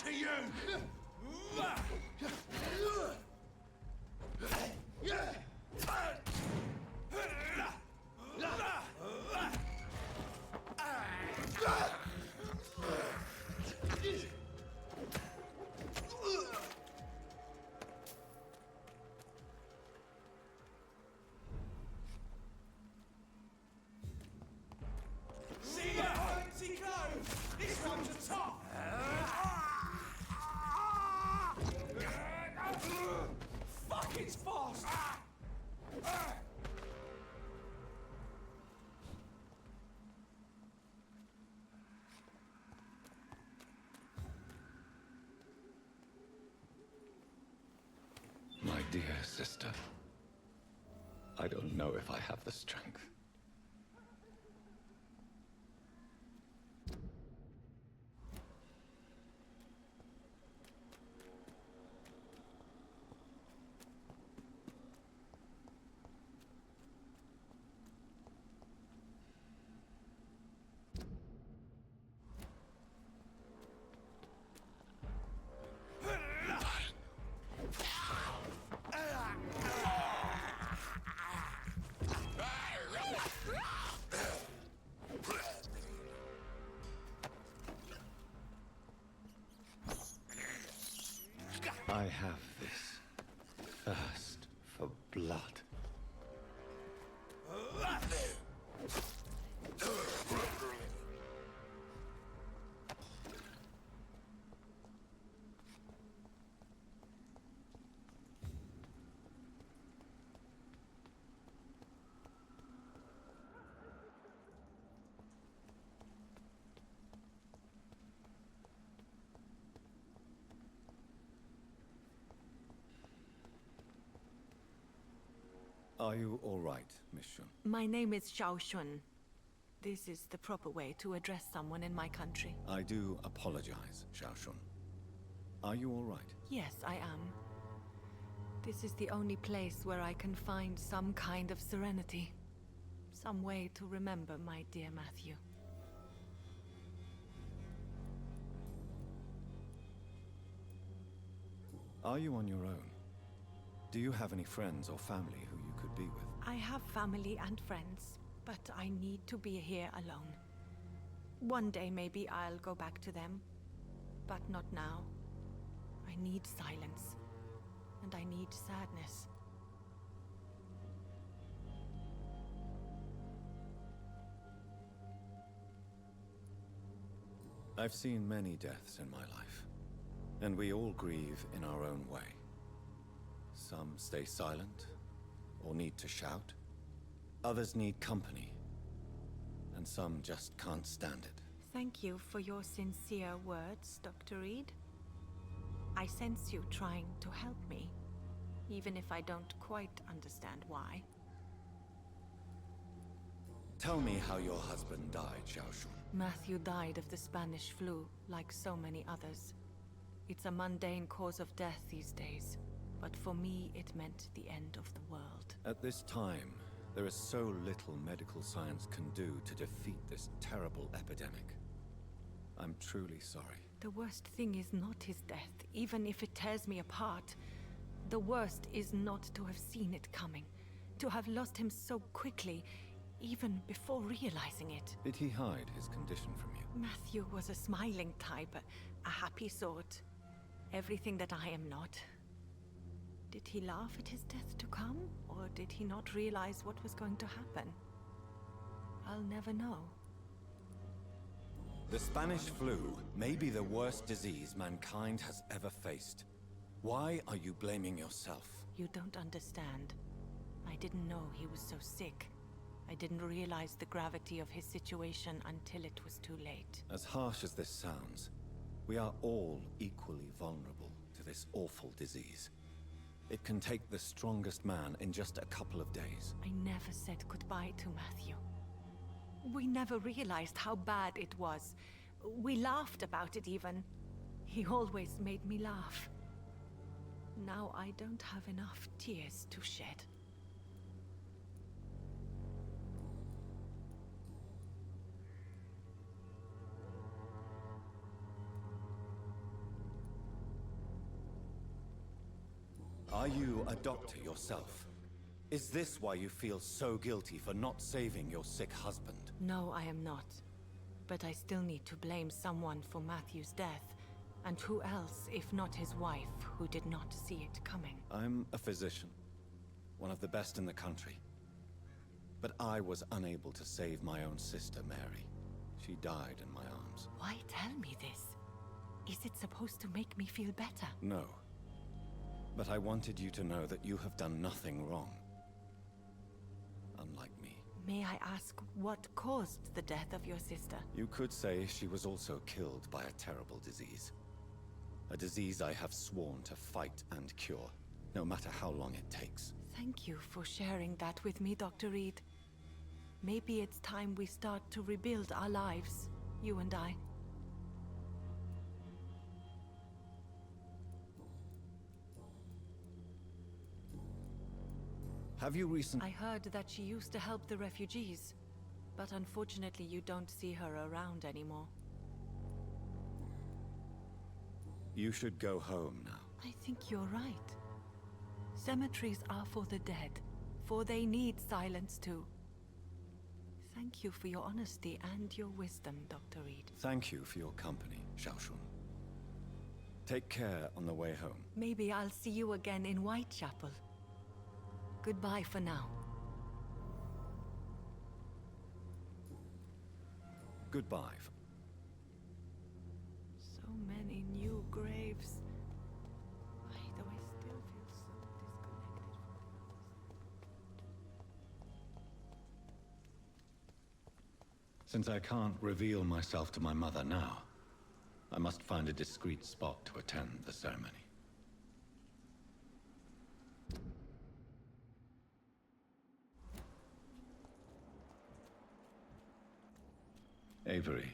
to you! See close! This one's a top! Fuck, it's fast! My dear sister, I don't know if I have the strength. I have this thirst for blood. Are you all right, Miss Shun? My name is Xiao Shun. This is the proper way to address someone in my country. I do apologize, Xiao Shun. Are you all right? Yes, I am. This is the only place where I can find some kind of serenity. Some way to remember my dear Matthew. Are you on your own? Do you have any friends or family who you could be with? I have family and friends, but I need to be here alone. One day maybe I'll go back to them, but not now. I need silence, and I need sadness. I've seen many deaths in my life, and we all grieve in our own way. Some stay silent, or need to shout. Others need company, and some just can't stand it. Thank you for your sincere words, Dr. Reid. I sense you trying to help me, even if I don't quite understand why. Tell me how your husband died, Xiao Shun. Matthew died of the Spanish flu, like so many others. It's a mundane cause of death these days, but for me it meant the end of the world. At this time, there is so little medical science can do to defeat this terrible epidemic. I'm truly sorry. The worst thing is not his death, even if it tears me apart. The worst is not to have seen it coming, to have lost him so quickly, even before realizing it. Did he hide his condition from you? Matthew was a smiling type, a happy sort. Everything that I am not. Did he laugh at his death to come, or did he not realize what was going to happen? I'll never know. The Spanish flu may be the worst disease mankind has ever faced. Why are you blaming yourself? You don't understand. I didn't know he was so sick. I didn't realize the gravity of his situation until it was too late. As harsh as this sounds, we are all equally vulnerable to this awful disease. It can take the strongest man in just a couple of days. I never said goodbye to Matthew. We never realized how bad it was. We laughed about it even. He always made me laugh. Now I don't have enough tears to shed. Are you a doctor yourself? Is this why you feel so guilty for not saving your sick husband? No, I am not. But I still need to blame someone for Matthew's death. And who else, if not his wife, who did not see it coming? I'm a physician, one of the best in the country. But I was unable to save my own sister, Mary. She died in my arms. Why tell me this? Is it supposed to make me feel better? No. But I wanted you to know that you have done nothing wrong. Unlike me. May I ask what caused the death of your sister? You could say she was also killed by a terrible disease. A disease I have sworn to fight and cure, no matter how long it takes. Thank you for sharing that with me, Dr. Reid. Maybe it's time we start to rebuild our lives, you and I. Have you I heard that she used to help the refugees, but unfortunately you don't see her around anymore. You should go home now. I think you're right. Cemeteries are for the dead, for they need silence too. Thank you for your honesty and your wisdom, Dr. Reid. Thank you for your company, Xiaoshun. Take care on the way home. Maybe I'll see you again in Whitechapel. Goodbye for now. Goodbye. So many new graves. Why do I still feel so disconnected from others? Since I can't reveal myself to my mother now, I must find a discreet spot to attend the ceremony. Avery,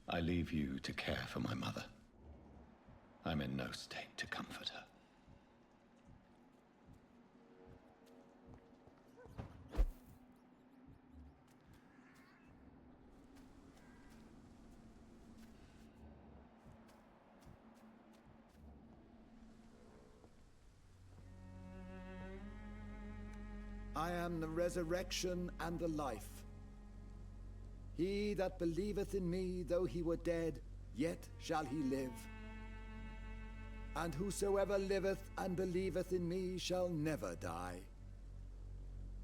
I leave you to care for my mother. I'm in no state to comfort her. I am the resurrection and the life. He that believeth in me, though he were dead, yet shall he live. And whosoever liveth and believeth in me shall never die.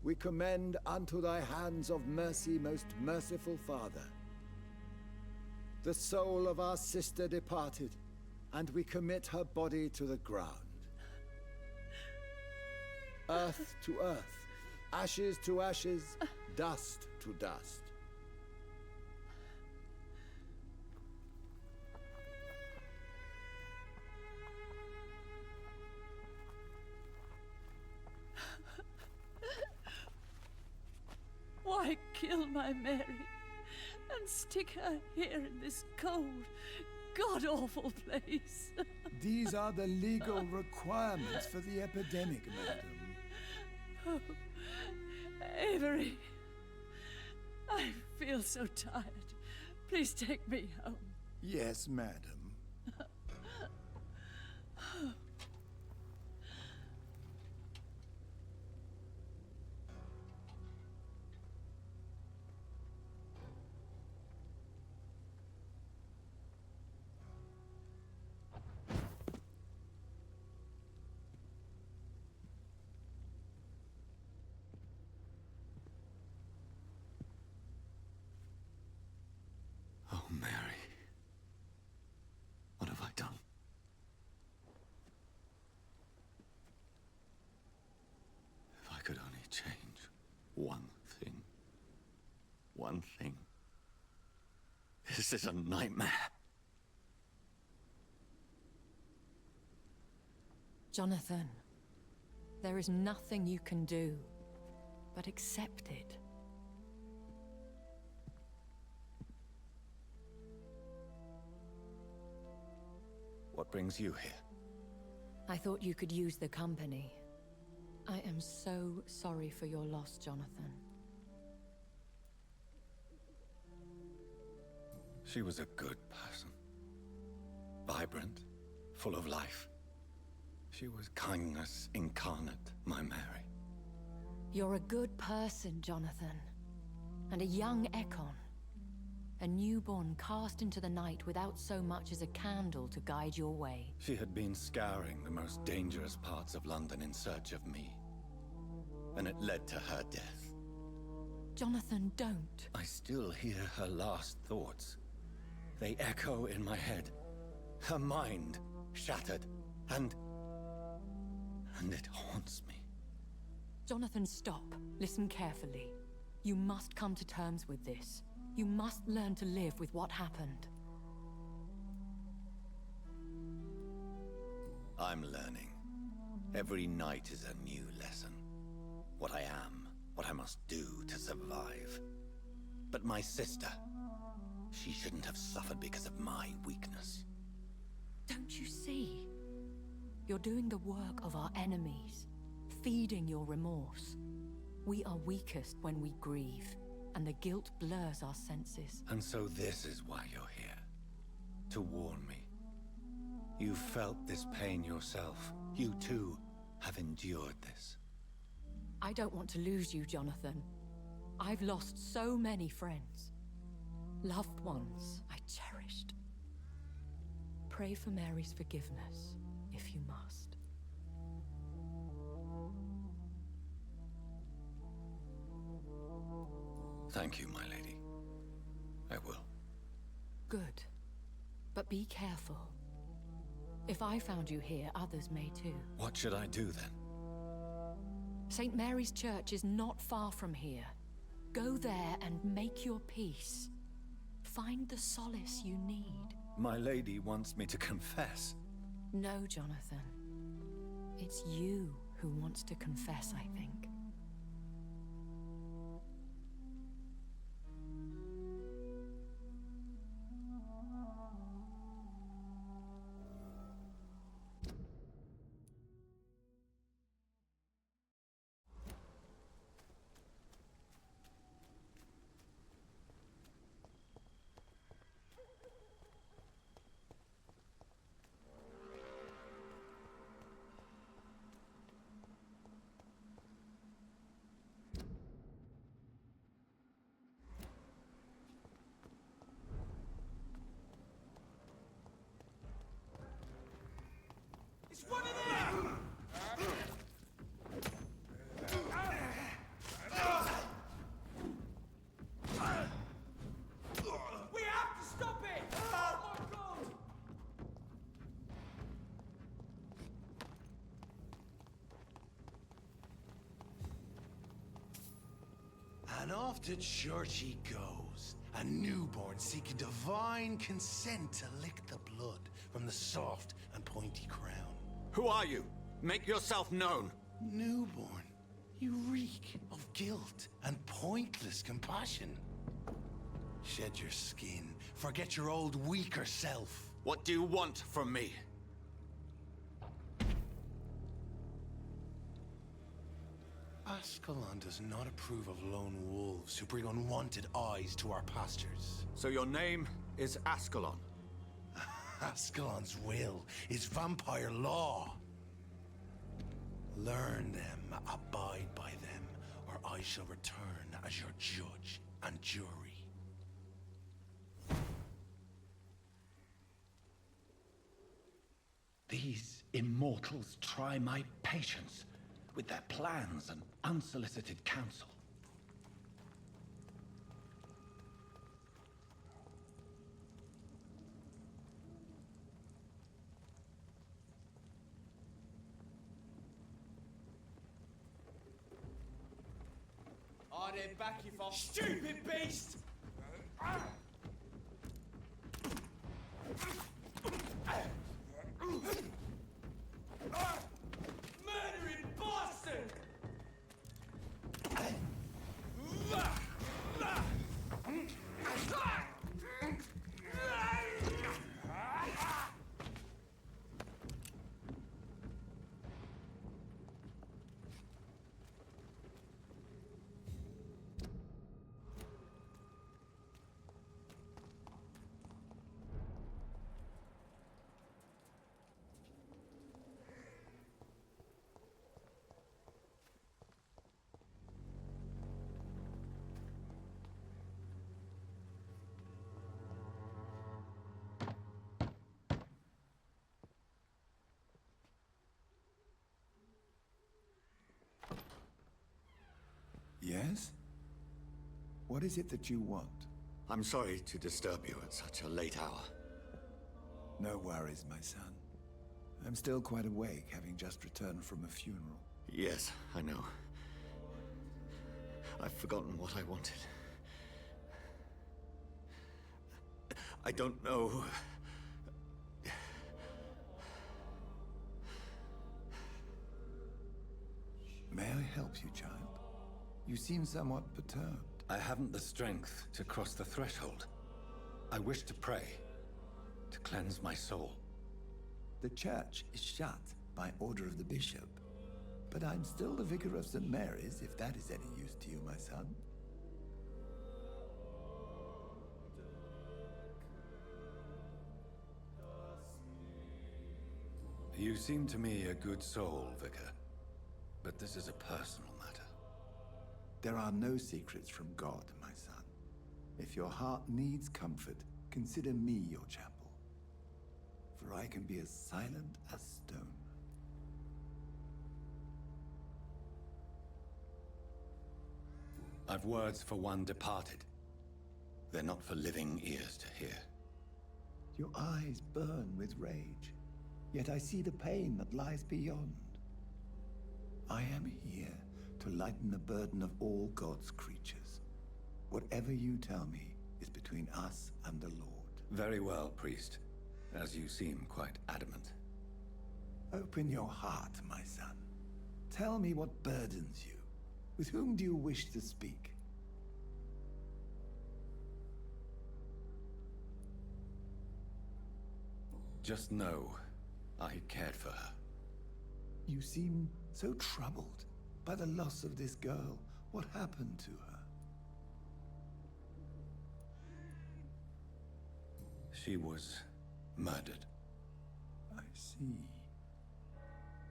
We commend unto thy hands of mercy, most merciful Father, the soul of our sister departed, and we commit her body to the ground. Earth to earth, ashes to ashes, dust to dust. Why kill my Mary and stick her here in this cold, god-awful place? These are the legal requirements for the epidemic, madam. Oh, Avery, I feel so tired. Please take me home. Yes, madam. Oh, Mary. What have I done? If I could only change one thing. One thing. This is a nightmare. Jonathan, there is nothing you can do but accept it. What brings you here? I thought you could use the company. I am so sorry for your loss, Jonathan. She was a good person. Vibrant, full of life. She was kindness incarnate, my Mary. You're a good person, Jonathan. And a young Ekon. A newborn cast into the night without so much as a candle to guide your way. She had been scouring the most dangerous parts of London in search of me. And it led to her death. Jonathan, don't. I still hear her last thoughts. They echo in my head. Her mind shattered, and it haunts me. Jonathan, stop. Listen carefully. You must come to terms with this. You must learn to live with what happened. I'm learning. Every night is a new lesson. What I am, what I must do to survive. But my sister, she shouldn't have suffered because of my weakness. Don't you see? You're doing the work of our enemies, feeding your remorse. We are weakest when we grieve, and the guilt blurs our senses. And so this is why you're here. To warn me. You felt this pain yourself. You too have endured this. I don't want to lose you, Jonathan. I've lost so many friends. Loved ones I cherished. Pray for Mary's forgiveness, if you must. Thank you, my lady. I will. Good. But be careful. If I found you here, others may too. What should I do then? St. Mary's Church is not far from here. Go there and make your peace. Find the solace you need. My lady wants me to confess. No, Jonathan. It's you who wants to confess, I think. It's one of them! We have to stop it! Oh my god! And off to church he goes, a newborn seeking divine consent to lick the blood from the soft and pointy crown. Who are you? Make yourself known. Newborn, you reek of guilt and pointless compassion. Shed your skin, forget your old weaker self. What do you want from me? Ascalon does not approve of lone wolves who bring unwanted eyes to our pastures. So your name is Ascalon? Ascalon's will is vampire law. Learn them, abide by them, or I shall return as your judge and jury. These immortals try my patience with their plans and unsolicited counsel. I'd head back if I... Stupid beast! Murdering bastard! Yes? What is it that you want? I'm sorry to disturb you at such a late hour. No worries, my son. I'm still quite awake, having just returned from a funeral. Yes, I know. I've forgotten what I wanted. I don't know. May I help you, child? You seem somewhat perturbed. I haven't the strength to cross the threshold. I wish to pray, to cleanse my soul. The church is shut by order of the bishop. But I'm still the vicar of St. Mary's, if that is any use to you, my son. You seem to me a good soul, Vicar. But this is a personal matter. There are no secrets from God, my son. If your heart needs comfort, consider me your chapel. For I can be as silent as stone. I've words for one departed. They're not for living ears to hear. Your eyes burn with rage, yet I see the pain that lies beyond. I am here to lighten the burden of all God's creatures. Whatever you tell me is between us and the Lord. Very well, priest. As you seem quite adamant. Open your heart, my son. Tell me what burdens you. With whom do you wish to speak? Just know, I cared for her. You seem so troubled by the loss of this girl. What happened to her? She was murdered. I see.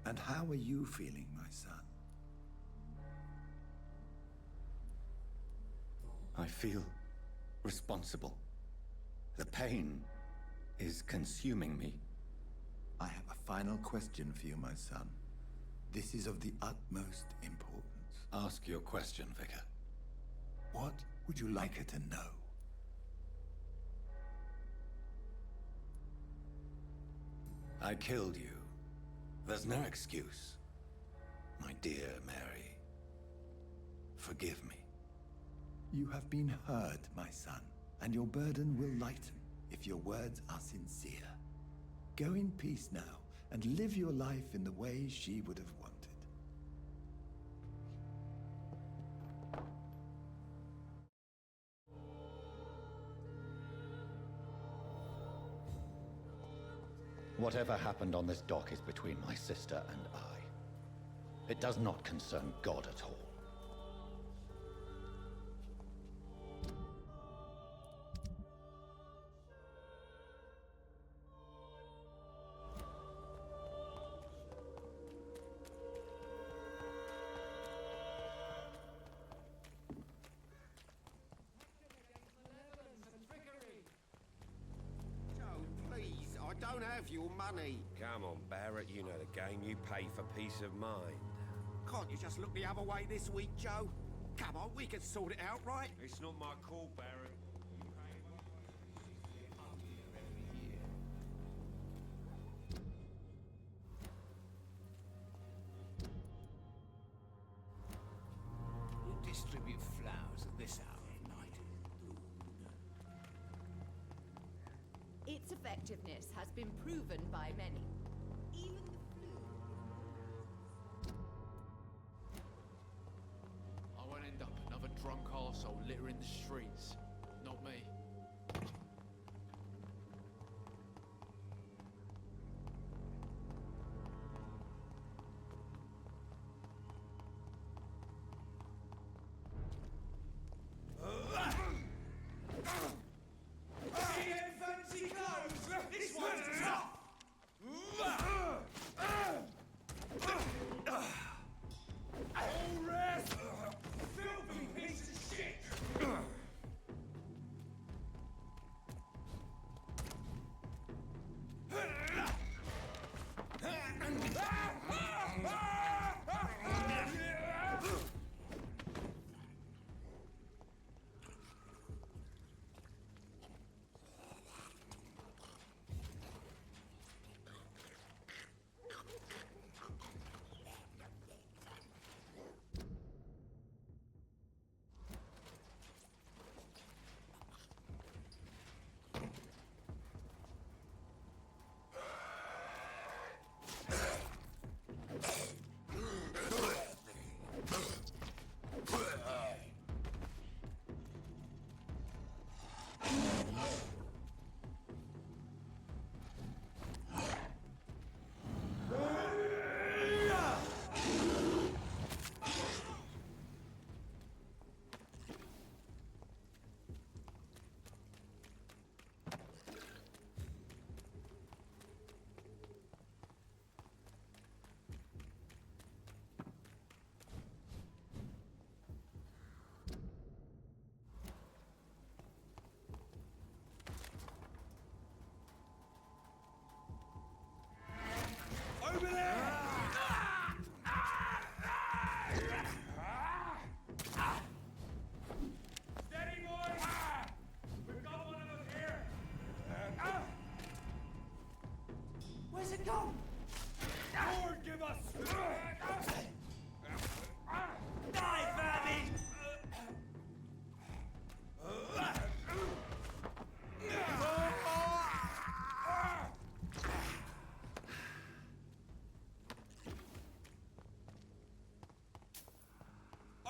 And how are you feeling, my son? I feel responsible. The pain is consuming me. I have a final question for you, my son. This is of the utmost importance. Ask your question, Vicar. What would you like her to know? I killed you. There's no excuse. My dear Mary, forgive me. You have been heard, my son, and your burden will lighten if your words are sincere. Go in peace now, and live your life in the way she would have wanted. Whatever happened on this dock is between my sister and I. It does not concern God at all. Don't have your money. Come on, Barrett, you know the game. You pay for peace of mind. Can't you just look the other way this week, Joe? Come on, we can sort it out, right? It's not my call, Barrett. You distribute flowers at this hour of night. Its effectiveness has been proven by many. Even the flu. I won't end up another drunk arsehole littering the streets. Not me.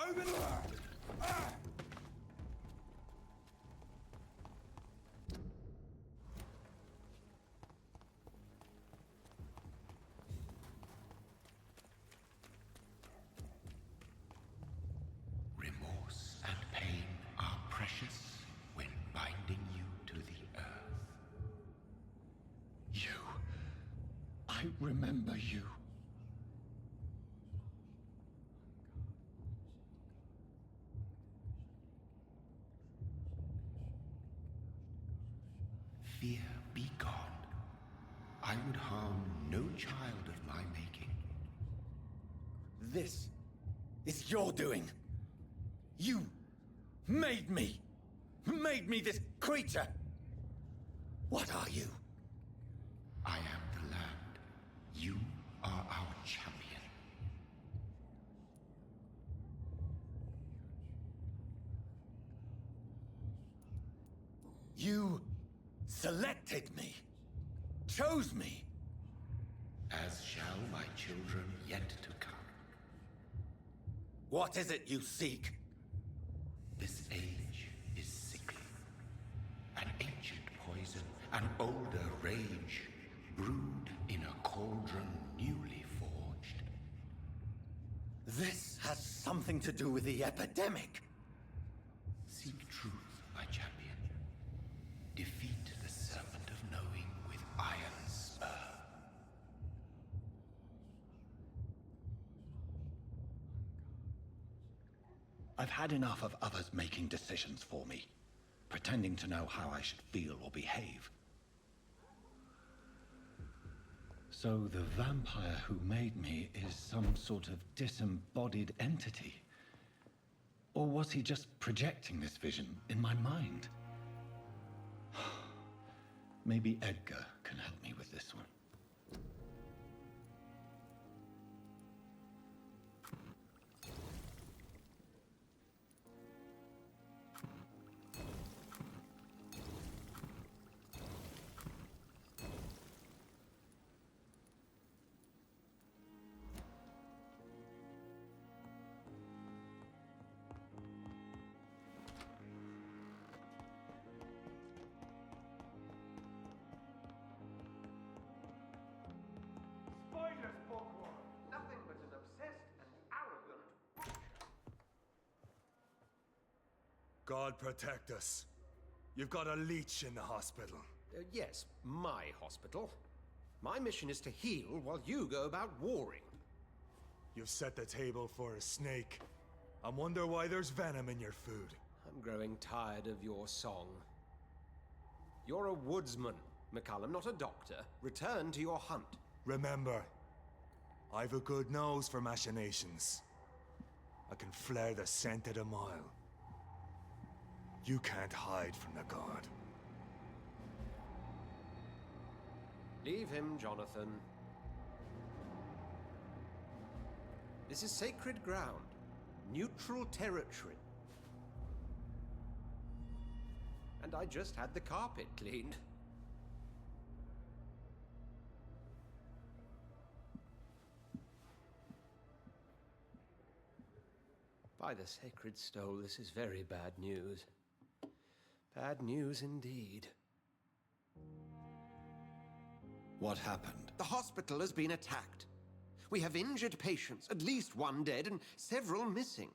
Open! Remorse and pain are precious when binding you to the earth. You. I remember you. Fear be gone. I would harm no child of my making. This is your doing. You made me. Made me this creature. What are you? I am the land. You are our champion. You selected me. Chose me. As shall my children yet to come. What is it you seek? This age is sickly. An ancient poison, an older rage, brewed in a cauldron newly forged. This has something to do with the epidemic. Seek truth, my champion. Defeat the serpent of knowing with iron spur. I've had enough of others making decisions for me, pretending to know how I should feel or behave. So the vampire who made me is some sort of disembodied entity? Or was he just projecting this vision in my mind? Maybe Edgar can help me with this one. Spoilers, bookworm! Nothing but an obsessed and arrogant... God protect us. You've got a leech in the hospital. Yes, my hospital. My mission is to heal while you go about warring. You've set the table for a snake. I wonder why there's venom in your food. I'm growing tired of your song. You're a woodsman, McCallum, not a doctor. Return to your hunt. Remember, I've a good nose for machinations. I can flare the scent at a mile. You can't hide from the god. Leave him, Jonathan. This is sacred ground. Neutral territory. And I just had the carpet cleaned. By the sacred stole, this is very bad news. Bad news indeed. What happened? The hospital has been attacked. We have injured patients, at least one dead and several missing.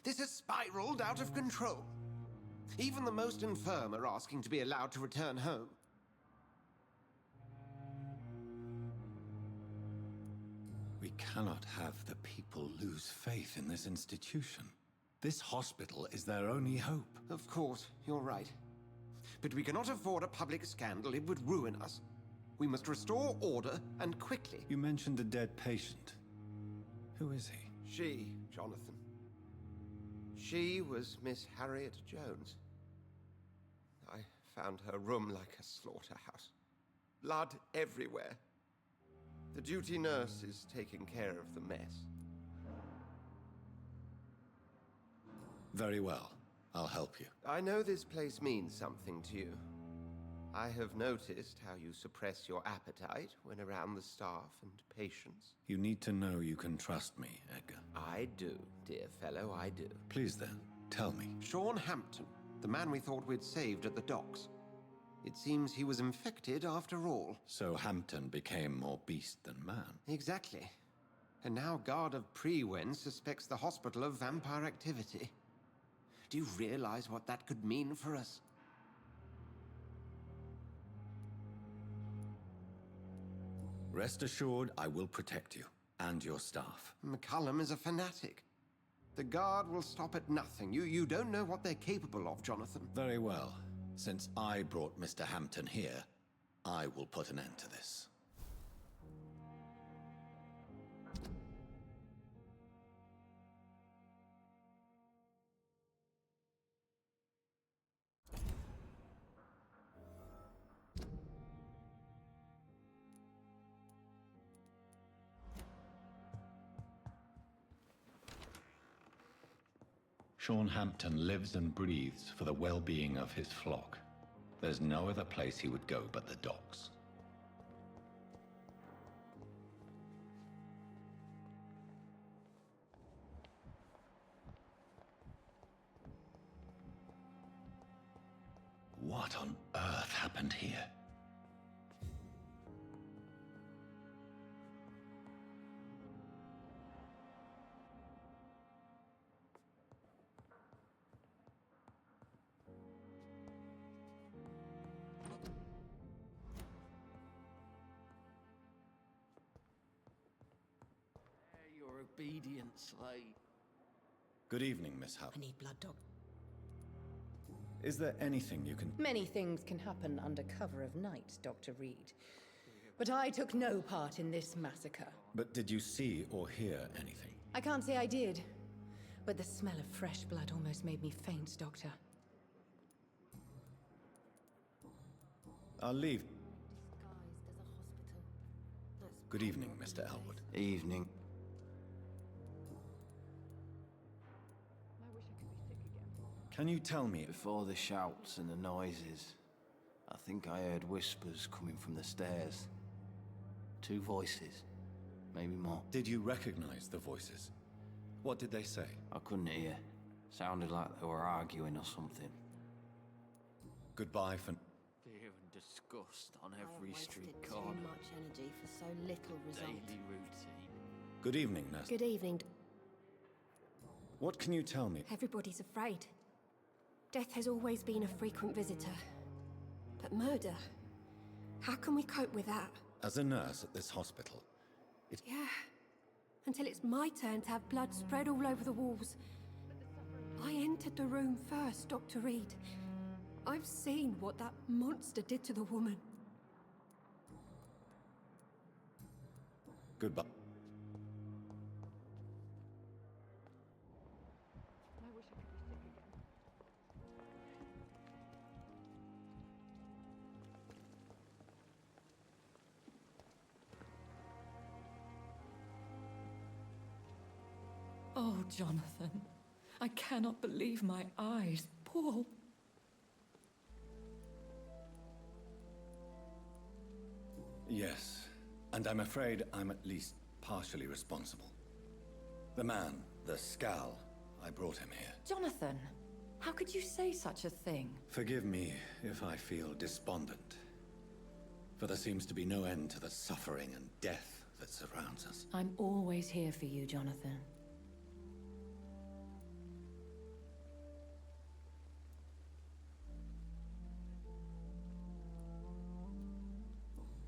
This has spiraled out of control. Even the most infirm are asking to be allowed to return home. We cannot have the people lose faith in this institution. This hospital is their only hope. Of course, you're right. But we cannot afford a public scandal. It would ruin us. We must restore order, and quickly. You mentioned a dead patient. Who is he? She, Jonathan. She was Miss Harriet Jones. I found her room like a slaughterhouse. Blood everywhere. The duty nurse is taking care of the mess. Very well. I'll help you. I know this place means something to you. I have noticed how you suppress your appetite when around the staff and patients. You need to know you can trust me, Edgar. I do, dear fellow, I do. Please then, tell me. Sean Hampton, the man we thought we'd saved at the docks. It seems he was infected after all. So Hampton became more beast than man? Exactly. And now Guard of Prewen suspects the hospital of vampire activity. Do you realize what that could mean for us? Rest assured, I will protect you and your staff. McCullum is a fanatic. The Guard will stop at nothing. You don't know what they're capable of, Jonathan. Very well. Since I brought Mr. Hampton here, I will put an end to this. Sean Hampton lives and breathes for the well-being of his flock. There's no other place he would go but the docks. What on earth happened here? Your obedient slave. Good evening, Miss Hubb. I need blood, Doc. Is there anything you can... Many things can happen under cover of night, Dr. Reid. But I took no part in this massacre. But did you see or hear anything? I can't say I did. But the smell of fresh blood almost made me faint, Doctor. I'll leave. Good evening, Mr. Elwood. Evening. Can you tell me... Before the shouts and the noises, I think I heard whispers coming from the stairs. 2 voices, maybe more. Did you recognize the voices? What did they say? I couldn't hear. Sounded like they were arguing or something. Goodbye for... Fear and disgust on every I street wasted corner. too much energy for so little result. Daily routine. Good evening, nurse. Good evening. What can you tell me? Everybody's afraid. Death has always been a frequent visitor. But murder? How can we cope with that? As a nurse at this hospital, Yeah. Until it's my turn to have blood spread all over the walls. I entered the room first, Dr. Reid. I've seen what that monster did to the woman. Goodbye. Oh, Jonathan. I cannot believe my eyes. Paul. Yes, and I'm afraid I'm at least partially responsible. The man, the Scowl, I brought him here. Jonathan, how could you say such a thing? Forgive me if I feel despondent, for there seems to be no end to the suffering and death that surrounds us. I'm always here for you, Jonathan.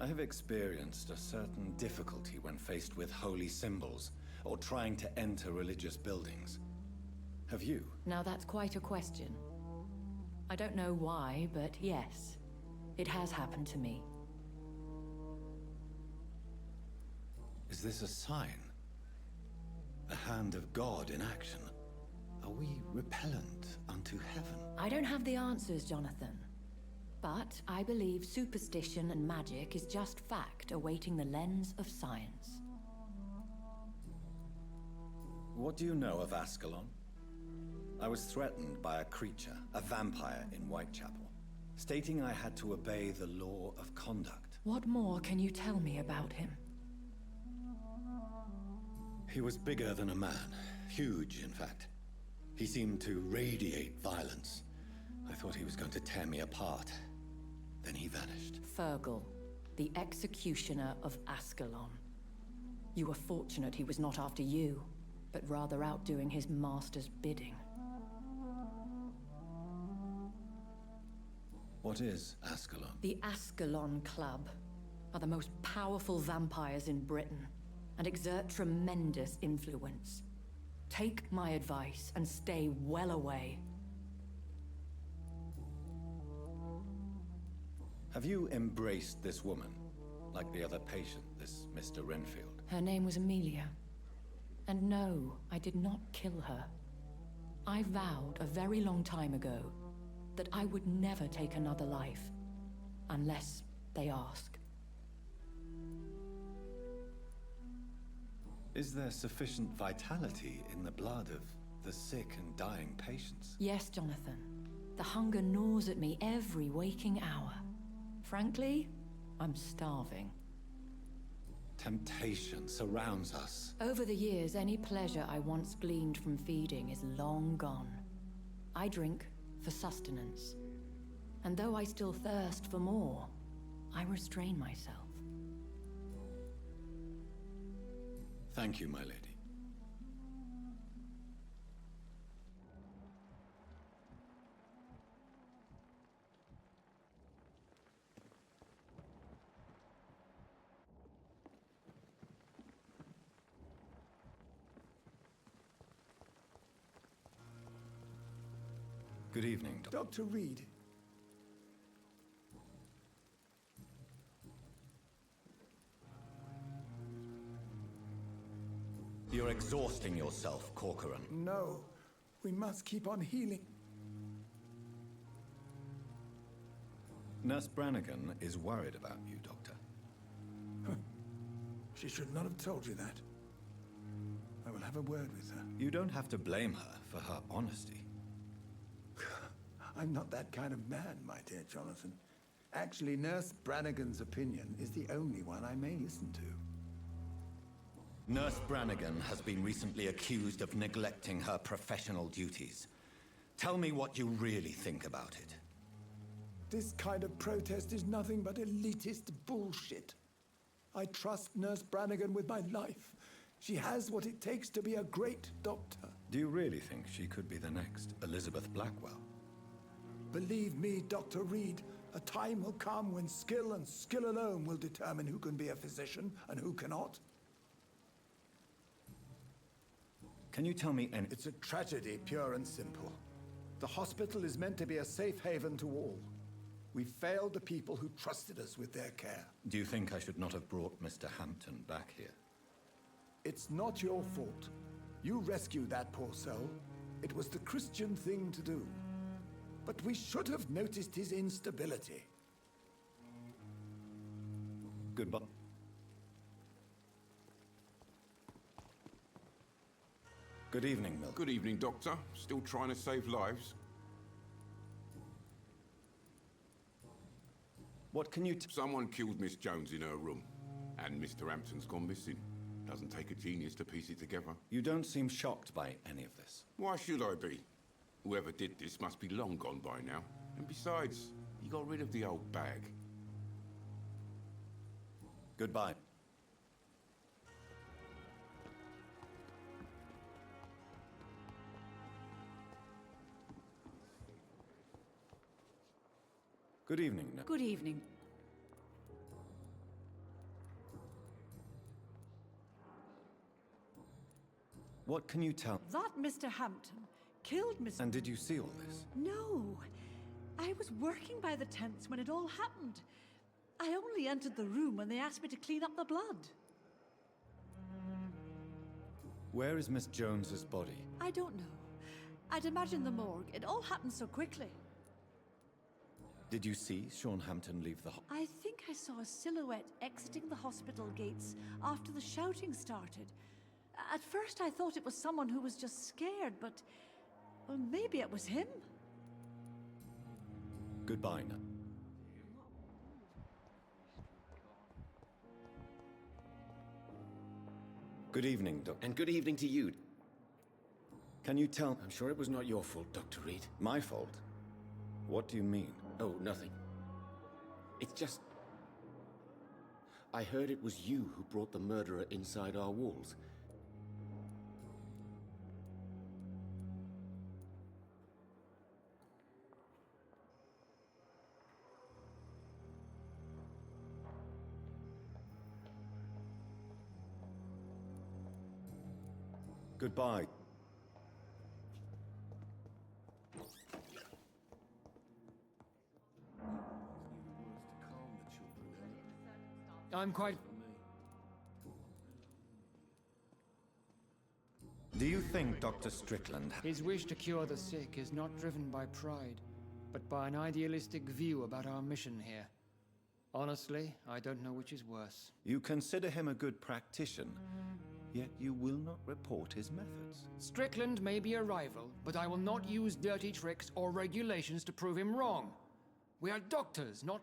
I have experienced a certain difficulty when faced with holy symbols or trying to enter religious buildings. Have you? Now that's quite a question. I don't know why, but yes, it has happened to me. Is this a sign? The hand of God in action? Are we repellent unto heaven? I don't have the answers, Jonathan. But I believe superstition and magic is just fact awaiting the lens of science. What do you know of Ascalon? I was threatened by a creature, a vampire in Whitechapel. stating I had to obey the law of conduct. What more can you tell me about him? He was bigger than a man. Huge, in fact. He seemed to radiate violence. I thought he was going to tear me apart. Then he vanished. Fergal, the executioner of Ascalon. You were fortunate he was not after you, but rather out doing his master's bidding. What is Ascalon? The Ascalon Club are the most powerful vampires in Britain and exert tremendous influence. Take my advice and stay well away. Have you embraced this woman, like the other patient, this Mr. Renfield? Her name was Amelia. And no, I did not kill her. I vowed a very long time ago that I would never take another life, unless they ask. Is there sufficient vitality in the blood of the sick and dying patients? Yes, Jonathan. The hunger gnaws at me every waking hour. Frankly, I'm starving. Temptation surrounds us. Over the years, any pleasure I once gleaned from feeding is long gone. I drink for sustenance. And though I still thirst for more, I restrain myself. Thank you, my lady. Good evening, Dr. Reid. You're exhausting yourself, Corcoran. No, we must keep on healing. Nurse Brannigan is worried about you, Doctor. She should not have told you that. I will have a word with her. You don't have to blame her for her honesty. I'm not that kind of man, my dear Jonathan. Actually, Nurse Brannigan's opinion is the only one I may listen to. Nurse Brannigan has been recently accused of neglecting her professional duties. Tell me what you really think about it. This kind of protest is nothing but elitist bullshit. I trust Nurse Brannigan with my life. She has what it takes to be a great doctor. Do you really think she could be the next Elizabeth Blackwell? Believe me, Dr. Reid, a time will come when skill and skill alone will determine who can be a physician and who cannot. Can you tell me It's a tragedy, pure and simple. The hospital is meant to be a safe haven to all. We failed the people who trusted us with their care. Do you think I should not have brought Mr. Hampton back here? It's not your fault. You rescued that poor soul. It was the Christian thing to do. But we should have noticed his instability. Goodbye. Good evening, Milk. Good evening, Doctor. Still trying to save lives? What can you Someone killed Miss Jones in her room. And Mr. Hampton's gone missing. Doesn't take a genius to piece it together. You don't seem shocked by any of this. Why should I be? Whoever did this must be long gone by now. And besides, he got rid of the old bag. Goodbye. Good evening. Good evening. What can you tell? That Mr. Hampton killed Miss... And did you see all this? No. I was working by the tents when it all happened. I only entered the room when they asked me to clean up the blood. Where is Miss Jones's body? I don't know. I'd imagine the morgue. It all happened so quickly. Did you see Sean Hampton leave the I think I saw a silhouette exiting the hospital gates after the shouting started. At first I thought it was someone who was just scared, but... well, maybe it was him. Goodbye now. Good evening, Doctor. And good evening to you. Can you tell... I'm sure it was not your fault, Dr. Reid. My fault? What do you mean? Oh, nothing. It's just... I heard it was you who brought the murderer inside our walls. Goodbye. I'm quite... Do you think Dr. Strickland... His wish to cure the sick is not driven by pride, but by an idealistic view about our mission here. Honestly, I don't know which is worse. You consider him a good practitioner, yet you will not report his methods. Strickland may be a rival, but I will not use dirty tricks or regulations to prove him wrong. We are doctors, not...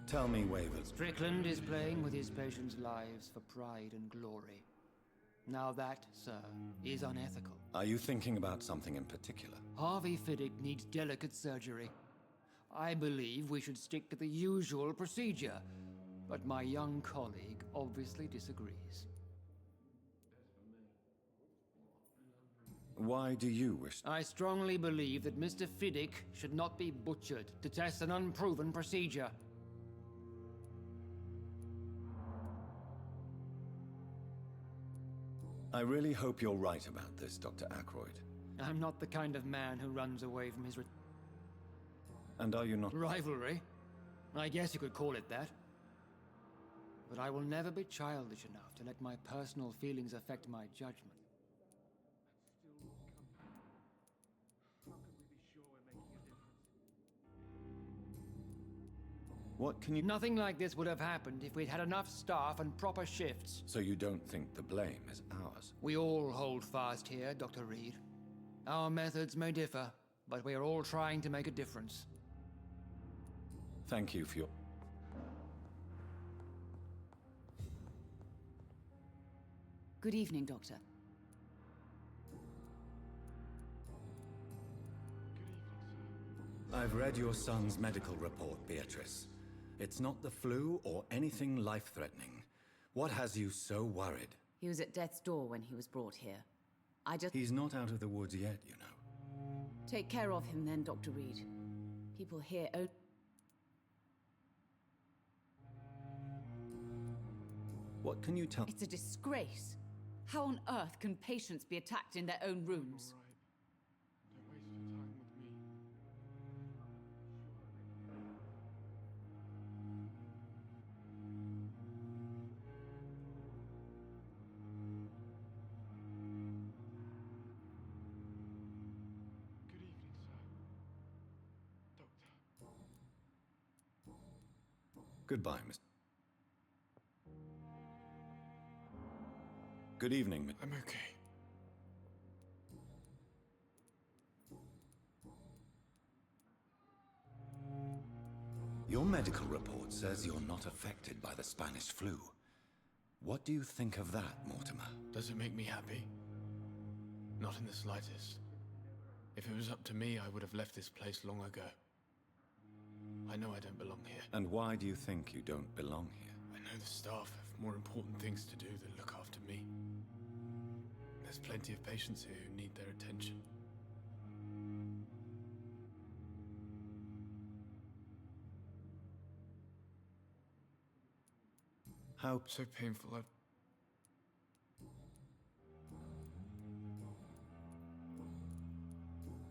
Tell me, Waver. Strickland is playing with his patients' lives for pride and glory. Now that, sir, is unethical. Are you thinking about something in particular? Harvey Fiddick needs delicate surgery. I believe we should stick to the usual procedure, but my young colleague obviously disagrees. Why do you wish... I strongly believe that Mr. Fiddick should not be butchered to test an unproven procedure. I really hope you're right about this, Dr. Ackroyd. I'm not the kind of man who runs away from his... And are you not... Rivalry? I guess you could call it that. But I will never be childish enough to let my personal feelings affect my judgment. What can you... Nothing like this would have happened if we'd had enough staff and proper shifts. So you don't think the blame is ours? We all hold fast here, Dr. Reid. Our methods may differ, but we are all trying to make a difference. Thank you for your... Good evening, Doctor. I've read your son's medical report, Beatrice. It's not the flu or anything life-threatening. What has you so worried? He was at death's door when he was brought here. He's not out of the woods yet, you know. Take care of him then, Dr. Reid. People here What can you tell... It's a disgrace. How on earth can patients be attacked in their own rooms? Goodbye, Miss... Good evening, Miss... I'm okay. Your medical report says you're not affected by the Spanish flu. What do you think of that, Mortimer? Does it make me happy? Not in the slightest. If it was up to me, I would have left this place long ago. I know I don't belong here. And why do you think you don't belong here? I know the staff have more important things to do than look after me. There's plenty of patients here who need their attention. How... So painful.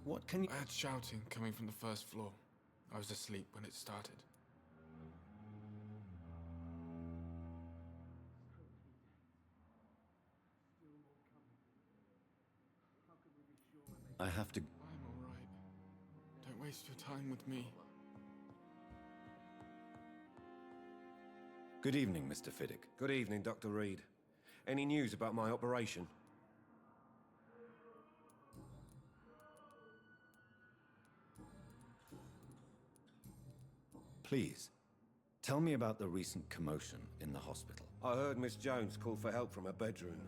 What can you... I had shouting coming from the first floor. I was asleep when it started. I have to... I'm all right. Don't waste your time with me. Good evening, Mr. Fiddick. Good evening, Dr. Reid. Any news about my operation? Please, tell me about the recent commotion in the hospital. I heard Miss Jones call for help from her bedroom.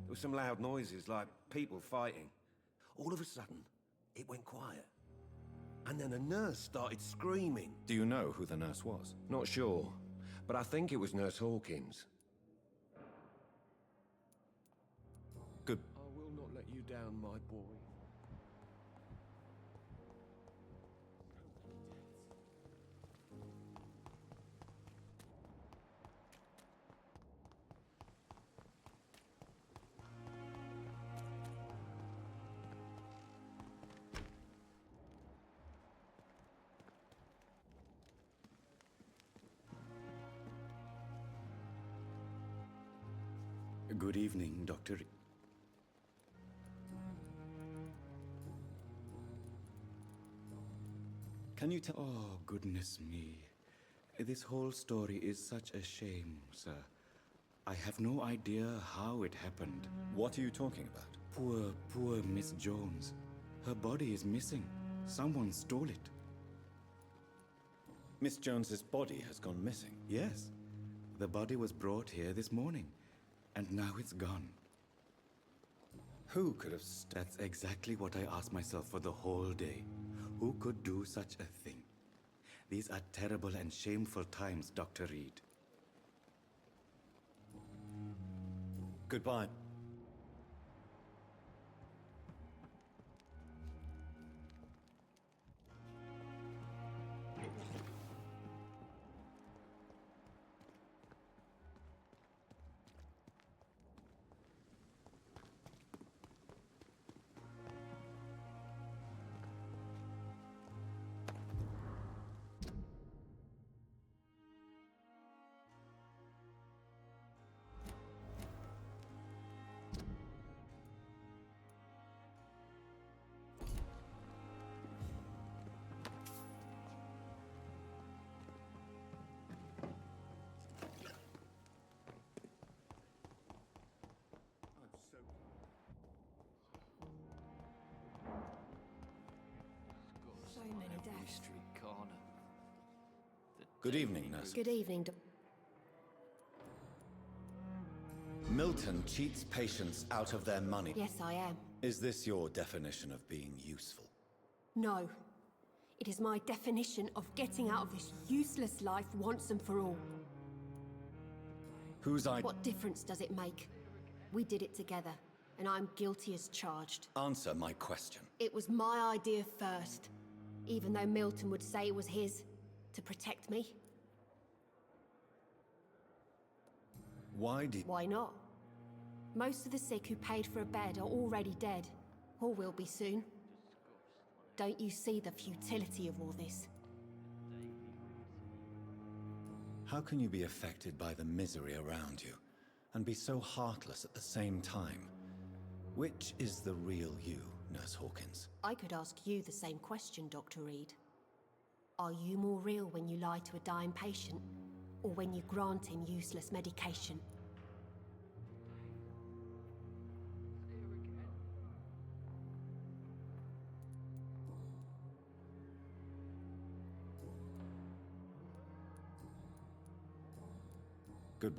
There were some loud noises, like people fighting. All of a sudden, it went quiet. And then a nurse started screaming. Do you know who the nurse was? Not sure, but I think it was Nurse Hawkins. Good. I will not let you down, my boy. Good evening, Dr. Can you tell? Oh, goodness me. This whole story is such a shame, sir. I have no idea how it happened. What are you talking about? Poor Miss Jones. Her body is missing. Someone stole it. Miss Jones's body has gone missing? Yes. The body was brought here this morning. And now it's gone. Who could have... That's exactly what I asked myself for the whole day. Who could do such a thing? These are terrible and shameful times, Dr. Reid. Goodbye. So many deaths. Street corner. Good evening, nurse. Good evening, Milton cheats patients out of their money. Yes, I am. Is this your definition of being useful? No. It is my definition of getting out of this useless life once and for all. What difference does it make? We did it together, and I'm guilty as charged. Answer my question. It was my idea first, even though Milton would say it was his, to protect me. Why not? Most of the sick who paid for a bed are already dead, or will be soon. Don't you see the futility of all this? How can you be affected by the misery around you, and be so heartless at the same time? Which is the real you, Nurse Hawkins? I could ask you the same question, Dr. Reid. Are you more real when you lie to a dying patient, or when you grant him useless medication? Good.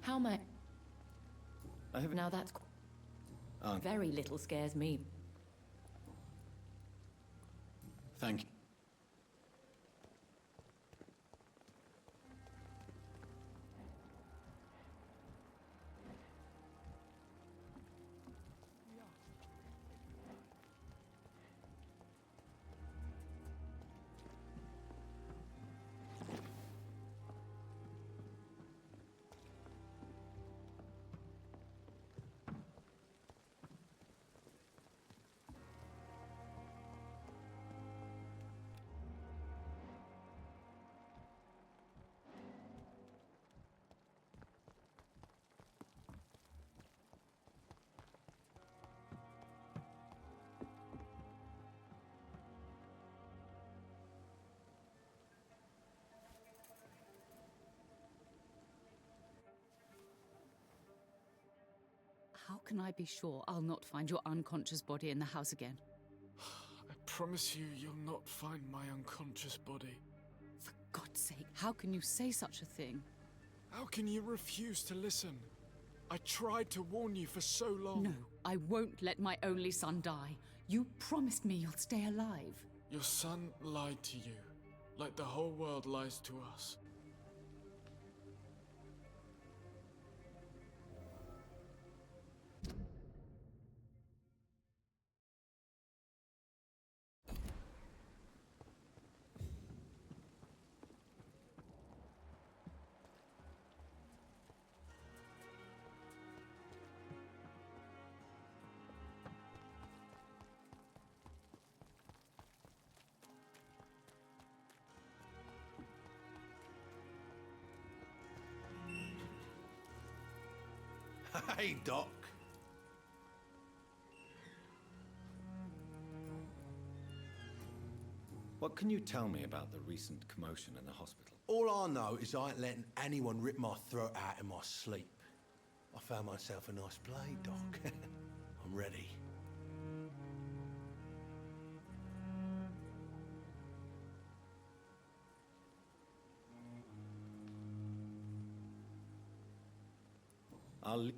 How may... I have... Now that's... Very little scares me. Thank you. How can I be sure I'll not find your unconscious body in the house again? I promise you, you'll not find my unconscious body. For God's sake, how can you say such a thing? How can you refuse to listen? I tried to warn you for so long. No, I won't let my only son die. You promised me you'll stay alive. Your son lied to you, like the whole world lies to us. Hey, Doc. What can you tell me about the recent commotion in the hospital? All I know is I ain't letting anyone rip my throat out in my sleep. I found myself a nice blade, Doc. I'm ready. I'll...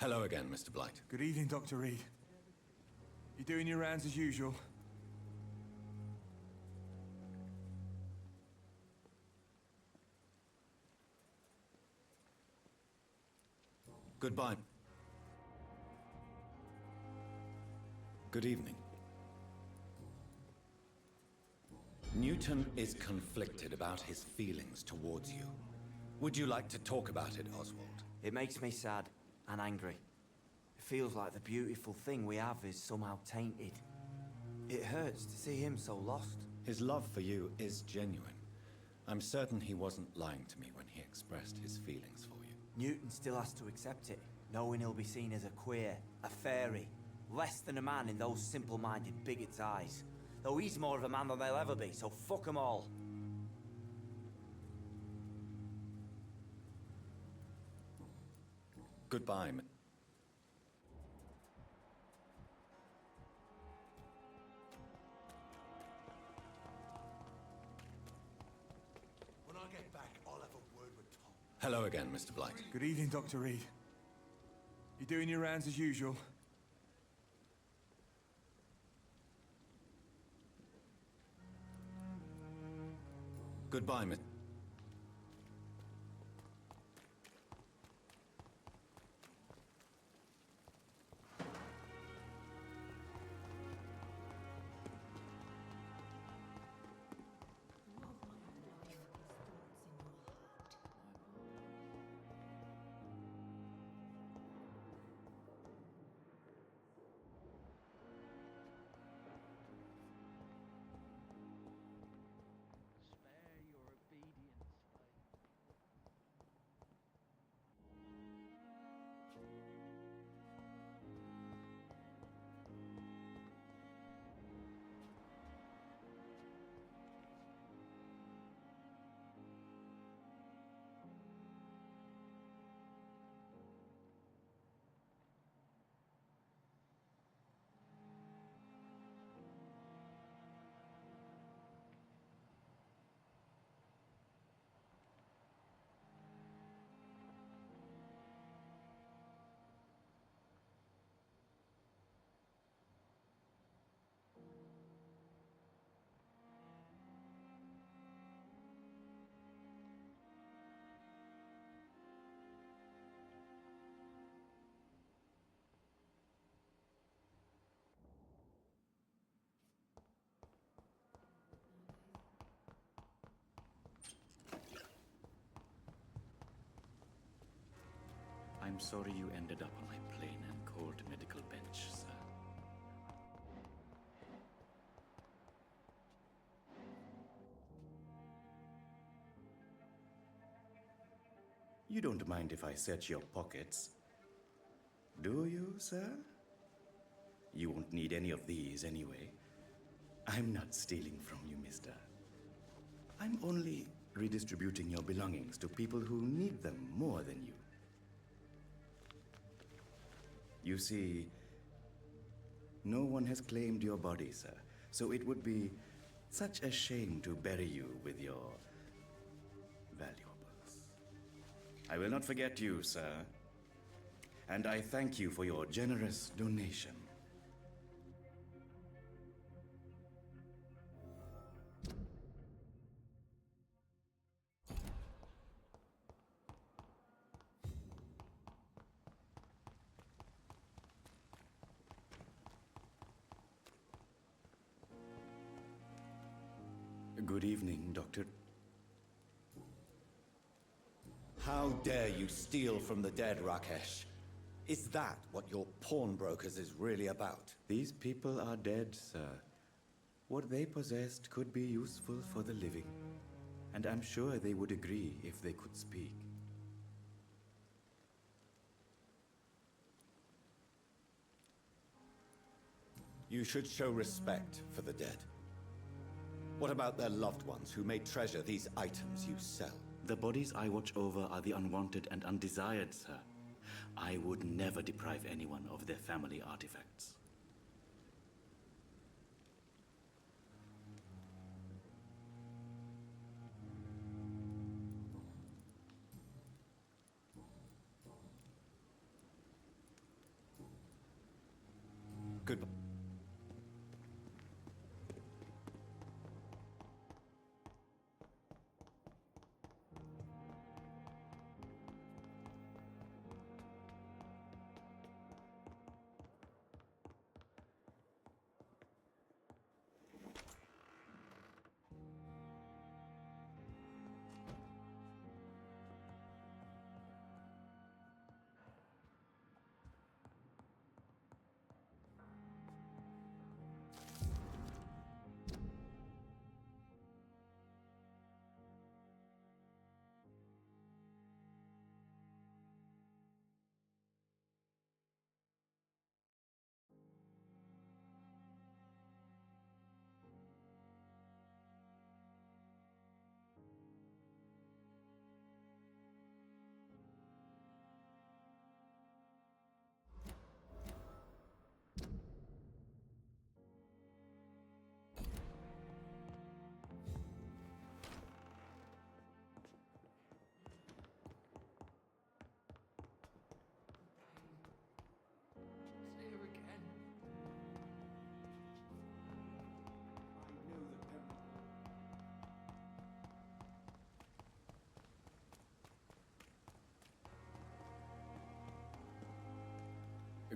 Hello again, Mr. Blight. Good evening, Dr. Reid. You doing your rounds as usual? Goodbye. Good evening. Newton is conflicted about his feelings towards you. Would you like to talk about it, Oswald? It makes me sad and angry. It feels like the beautiful thing we have is somehow tainted. It hurts to see him so lost. His love for you is genuine. I'm certain he wasn't lying to me when he expressed his feelings for you. Newton still has to accept it, knowing he'll be seen as a queer, a fairy, less than a man in those simple-minded bigots' eyes. Though he's more of a man than they'll ever be, so fuck 'em all. Goodbye. When I get back, I'll have a word with Tom. Hello again, Mr. Blight. Good evening, Dr. Reid. You doing your rounds as usual? Goodbye, Miss... I'm sorry you ended up on my plain and cold medical bench, sir. You don't mind if I search your pockets, do you, sir? You won't need any of these anyway. I'm not stealing from you, mister. I'm only redistributing your belongings to people who need them more than you. You see, no one has claimed your body, sir, so it would be such a shame to bury you with your valuables. I will not forget you, sir, and I thank you for your generous donation. Good evening, Doctor. How dare you steal from the dead, Rakesh? Is that what your pawnbrokers is really about? These people are dead, sir. What they possessed could be useful for the living, and I'm sure they would agree if they could speak. You should show respect for the dead. What about their loved ones who may treasure these items you sell? The bodies I watch over are the unwanted and undesired, sir. I would never deprive anyone of their family artifacts. Goodbye.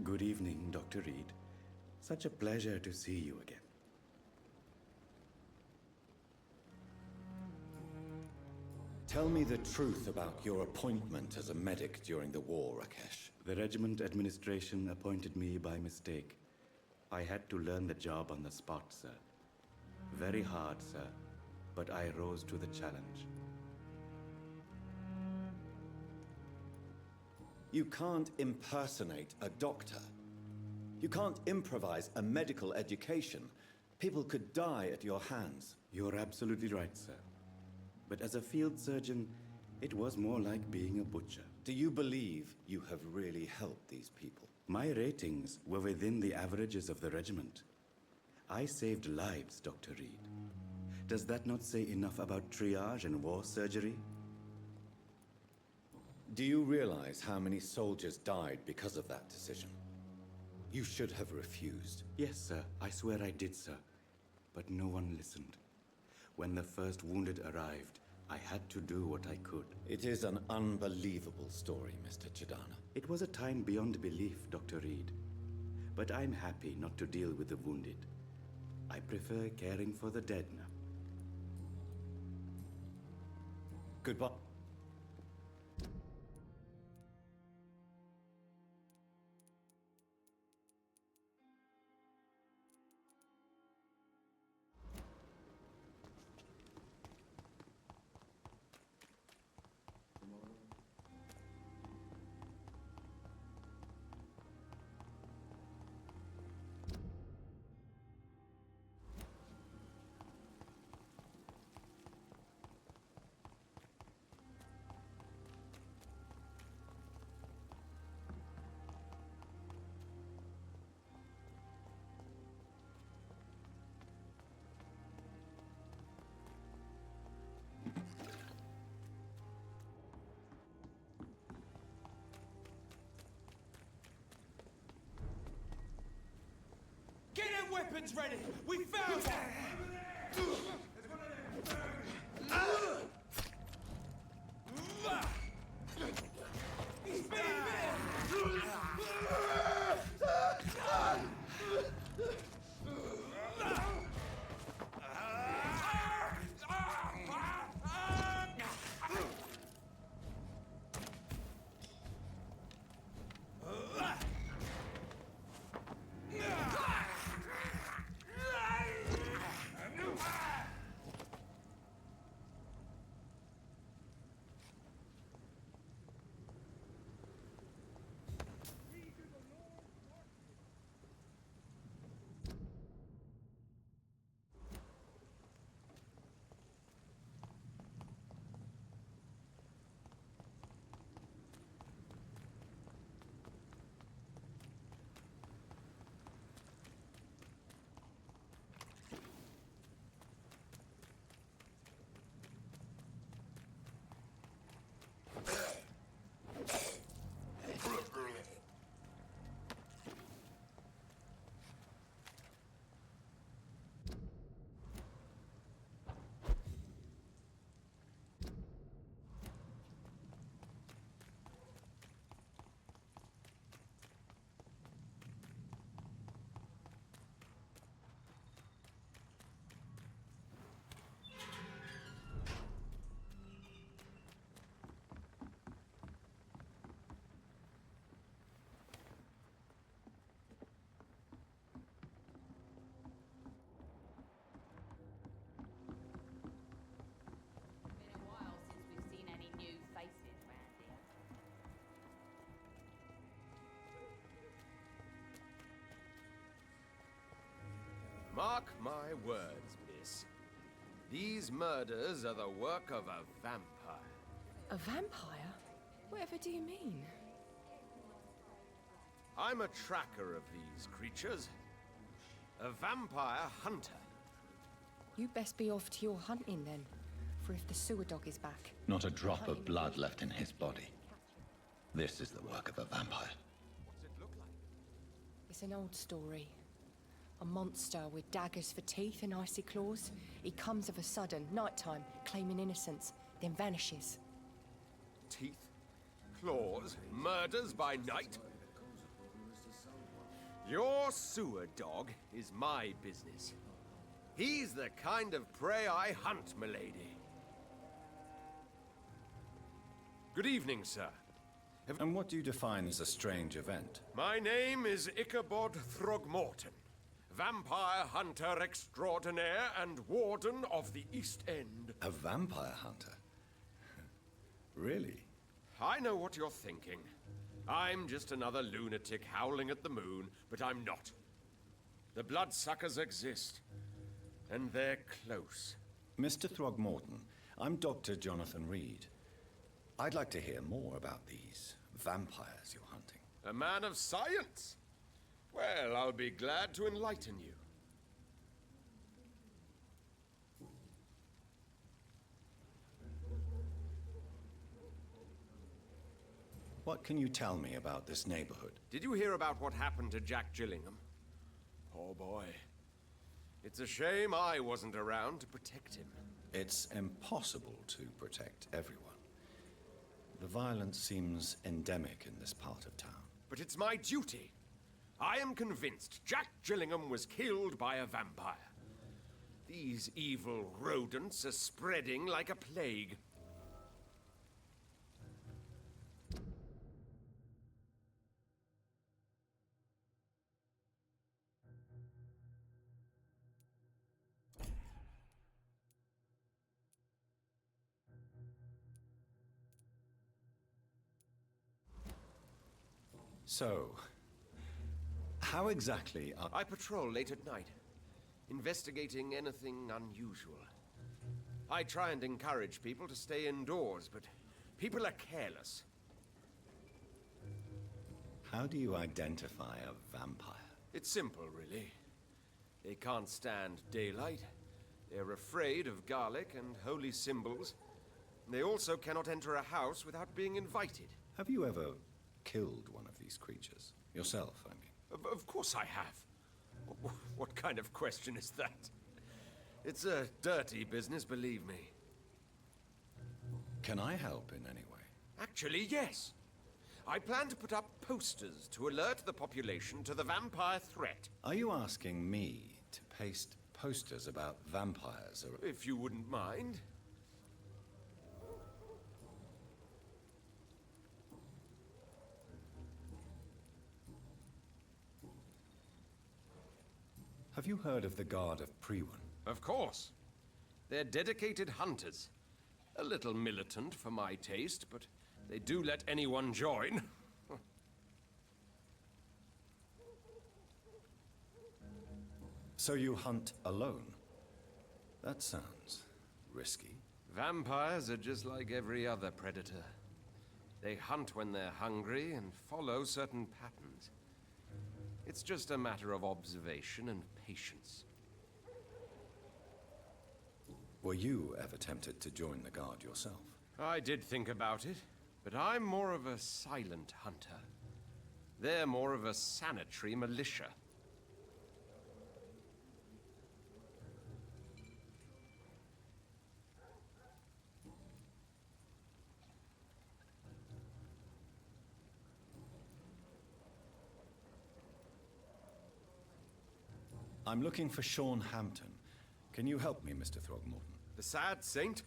Good evening, Dr. Reid. Such a pleasure to see you again. Tell me the truth about your appointment as a medic during the war, Rakesh. The regiment administration appointed me by mistake. I had to learn the job on the spot, sir. Very hard, sir, but I rose to the challenge. You can't impersonate a doctor. You can't improvise a medical education. People could die at your hands. You're absolutely right, sir. But as a field surgeon, it was more like being a butcher. Do you believe you have really helped these people? My ratings were within the averages of the regiment. I saved lives, Dr. Reid. Does that not say enough about triage and war surgery? Do you realize how many soldiers died because of that decision? You should have refused. Yes, sir. I swear I did, sir. But no one listened. When the first wounded arrived, I had to do what I could. It is an unbelievable story, Mr. Chidana. It was a time beyond belief, Dr. Reid. But I'm happy not to deal with the wounded. I prefer caring for the dead now. Goodbye. weapons ready! We found one! He's being bit! Mark my words, miss. These murders are the work of a vampire. A vampire? Whatever do you mean? I'm a tracker of these creatures. A vampire hunter. You best be off to your hunting then, for if the sewer dog is back. Not a drop of blood left in his body. This is the work of a vampire. What's it look like? It's an old story. A monster with daggers for teeth and icy claws. He comes of a sudden, nighttime, claiming innocence, then vanishes. Teeth, claws, murders by night? Your sewer dog is my business. He's the kind of prey I hunt, milady. Good evening, sir. And what do you define as a strange event? My name is Ichabod Throgmorton, vampire hunter extraordinaire and warden of the East End. A vampire hunter? Really? I know what you're thinking. I'm just another lunatic howling at the moon, but I'm not. The bloodsuckers exist, and they're close. Mr. Throgmorton, I'm Dr. Jonathan Reid. I'd like to hear more about these vampires you're hunting. A man of science? Well, I'll be glad to enlighten you. What can you tell me about this neighborhood? Did you hear about what happened to Jack Gillingham? Oh boy. It's a shame I wasn't around to protect him. It's impossible to protect everyone. The violence seems endemic in this part of town. But it's my duty. I am convinced Jack Gillingham was killed by a vampire. These evil rodents are spreading like a plague. So, how exactly are... I patrol late at night, investigating anything unusual. I try and encourage people to stay indoors, but people are careless. How do you identify a vampire? It's simple, really. They can't stand daylight. They're afraid of garlic and holy symbols. They also cannot enter a house without being invited. Have you ever killed one of these creatures? Yourself, I mean. Of course I have. What kind of question is that? It's a dirty business, believe me. Can I help in any way? Actually, yes. I plan to put up posters to alert the population to the vampire threat. Are you asking me to paste posters about vampires or... If you wouldn't mind. Have you heard of the Guard of Priwen? Of course. They're dedicated hunters. A little militant for my taste, but they do let anyone join. So you hunt alone? That sounds risky. Vampires are just like every other predator. They hunt when they're hungry and follow certain patterns. It's just a matter of observation and patience. Were you ever tempted to join the Guard yourself? I did think about it, but I'm more of a silent hunter. They're more of a sanitary militia. I'm looking for Sean Hampton. Can you help me, Mr. Throgmorton? The sad saint?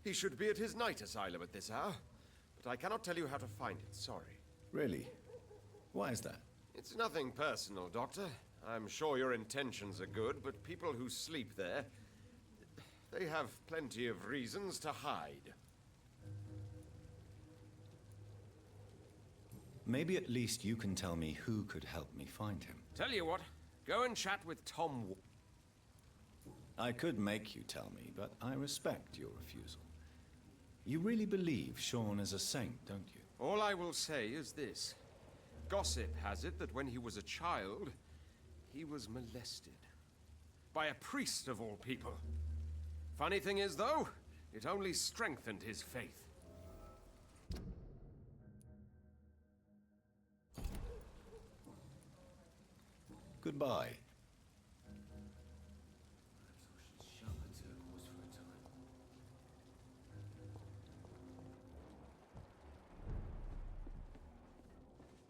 He should be at his night asylum at this hour, but I cannot tell you how to find it, sorry. Really? Why is that? It's nothing personal, Doctor. I'm sure your intentions are good, but people who sleep there, they have plenty of reasons to hide. Maybe at least you can tell me who could help me find him. Tell you what, go and chat with Tom. I could make you tell me, but I respect your refusal. You really believe Sean is a saint, don't you? All I will say is this. Gossip has it that when he was a child, he was molested. By a priest of all people. Funny thing is, though, it only strengthened his faith. Goodbye.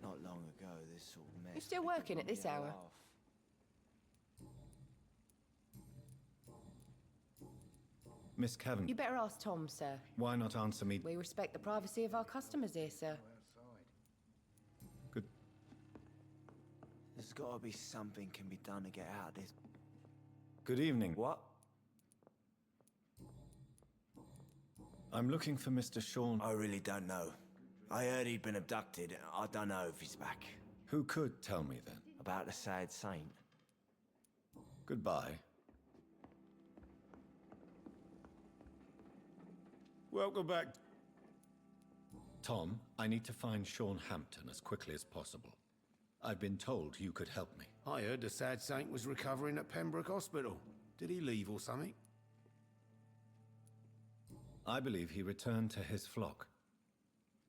Not long ago, this sort of mess... You still working at this hour? Miss Cavan, You better ask Tom, sir. why not answer me? We respect the privacy of our customers here, sir. Good. There's gotta be something can be done to get out of this. Good evening. What? I'm looking for Mr. Sean. I really don't know. I heard he'd been abducted. I don't know if he's back. Who could tell me then? About the sad saint. Goodbye. Welcome back. Tom, I need to find Sean Hampton as quickly as possible. I've been told you could help me. I heard the sad saint was recovering at Pembroke Hospital. Did he leave or something? I believe he returned to his flock.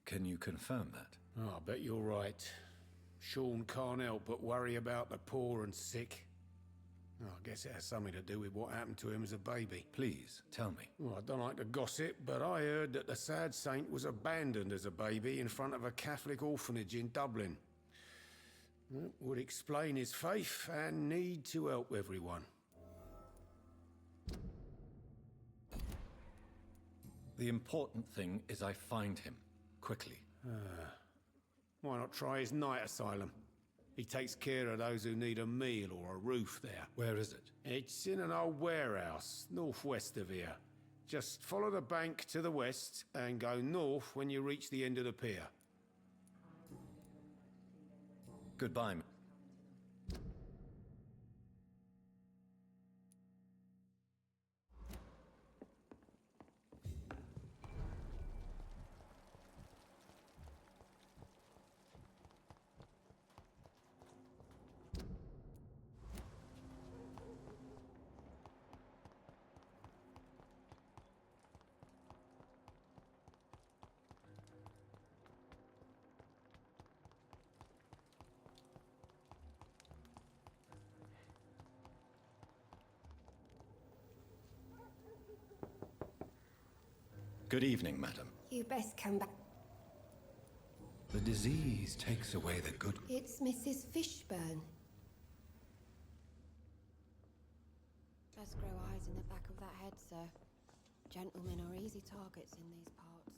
Can you confirm that? Oh, I bet you're right. Sean can't help but worry about the poor and sick. Oh, I guess it has something to do with what happened to him as a baby. Please, tell me. Well, I don't like to gossip, but I heard that the sad saint was abandoned as a baby in front of a Catholic orphanage in Dublin. That would explain his faith and need to help everyone. The important thing is I find him, quickly. Why not try his night asylum? He takes care of those who need a meal or a roof there. Where is it? It's in an old warehouse, northwest of here. Just follow the bank to the west and go north when you reach the end of the pier. Goodbye. Good evening, madam. You best come back. The disease takes away the good. It's Mrs. Fishburne. Just grow eyes in the back of that head, sir. Gentlemen are easy targets in these parts.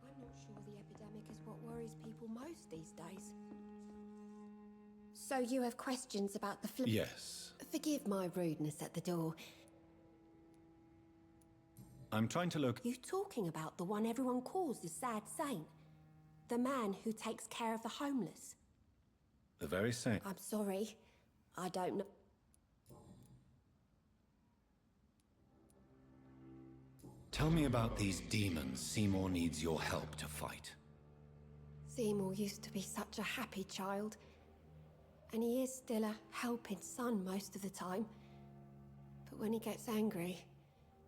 I'm not sure the epidemic is what worries people most these days. So you have questions about the flu? Yes. Forgive my rudeness at the door. I'm trying to look. You talking about the one everyone calls the sad saint? The man who takes care of the homeless? The very same. I'm sorry. I don't know. Tell me about these demons Seymour needs your help to fight. Seymour used to be such a happy child. And he is still a helping son most of the time. But when he gets angry,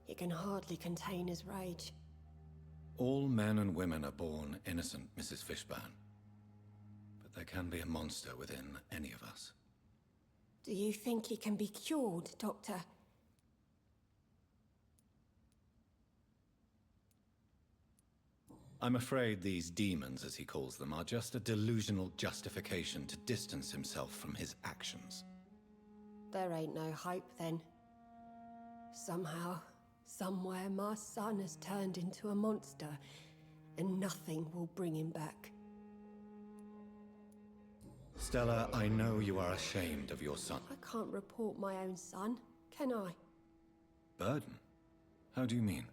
he can hardly contain his rage. All men and women are born innocent, Mrs. Fishburne. But there can be a monster within any of us. Do you think he can be cured, Doctor? I'm afraid these demons, as he calls them, are just a delusional justification to distance himself from his actions. There ain't no hope then. Somehow, somewhere, my son has turned into a monster, and nothing will bring him back. Stella, I know you are ashamed of your son. I can't report my own son, can I? Burden? How do you mean?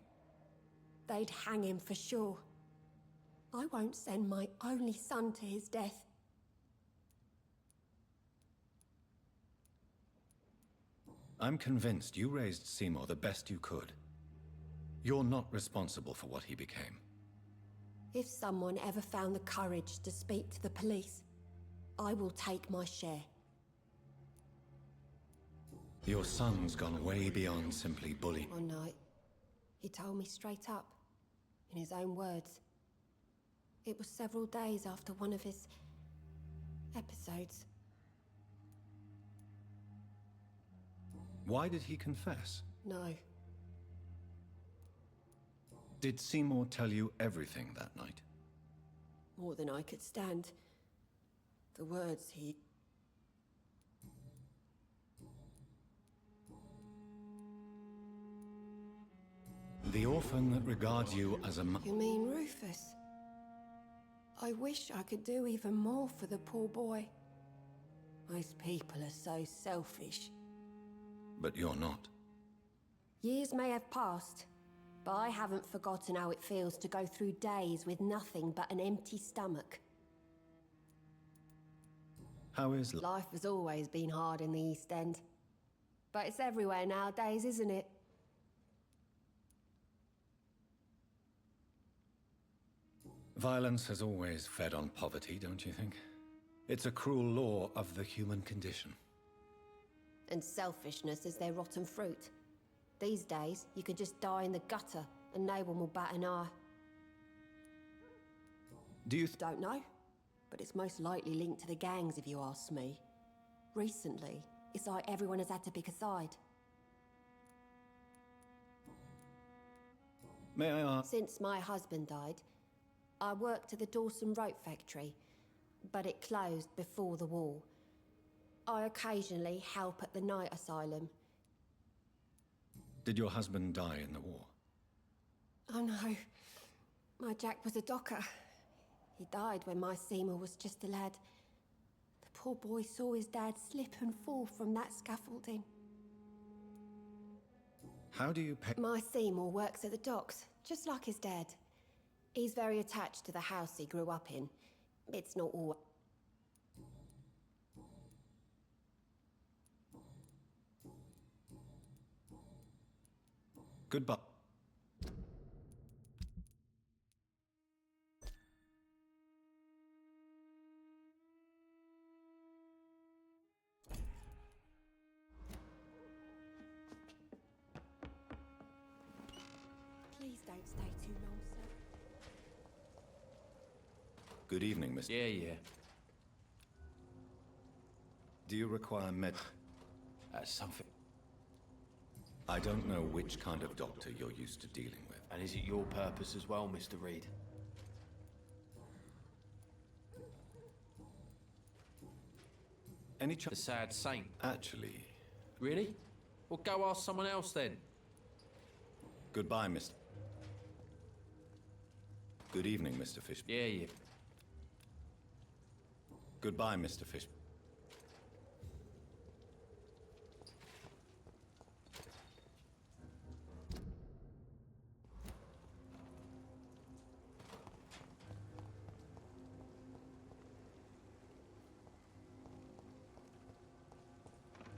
They'd hang him for sure. I won't send my only son to his death. I'm convinced you raised Seymour the best you could. You're not responsible for what he became. If someone ever found the courage to speak to the police, I will take my share. Your son's gone way beyond simply bullying. One night, he told me straight up, in his own words. It was several days after one of his episodes. Why did he confess? No. Did Seymour tell you everything that night? More than I could stand. The words he... The orphan that regards you as a You mean Rufus? I wish I could do even more for the poor boy. Most people are so selfish. But you're not. Years may have passed, but I haven't forgotten how it feels to go through days with nothing but an empty stomach. How is Life has always been hard in the East End. But it's everywhere nowadays, isn't it? Violence has always fed on poverty, don't you think? It's a cruel law of the human condition. And selfishness is their rotten fruit. These days, you can just die in the gutter and no one will bat an eye. Do you Don't know, but it's most likely linked to the gangs if you ask me. Recently, it's like everyone has had to pick a side. May I ask? Since my husband died, I worked at the Dawson Rope Factory, but it closed before the war. I occasionally help at the night asylum. Did your husband die in the war? Oh no, my Jack was a docker. He died when my Seymour was just a lad. The poor boy saw his dad slip and fall from that scaffolding. How do you pay? My Seymour works at the docks, just like his dad. He's very attached to the house he grew up in. It's not all... Goodbye. Please don't stay too long, sir. Good evening, Mr. Yeah. Do you require Something. I don't know which kind of doctor you're used to dealing with. And is it your purpose as well, Mr. Reid? Any The sad saint. Actually... Really? Well, go ask someone else then. Goodbye, Mr. Good evening, Mr. Fish. Yeah. Goodbye, Mr. Fish.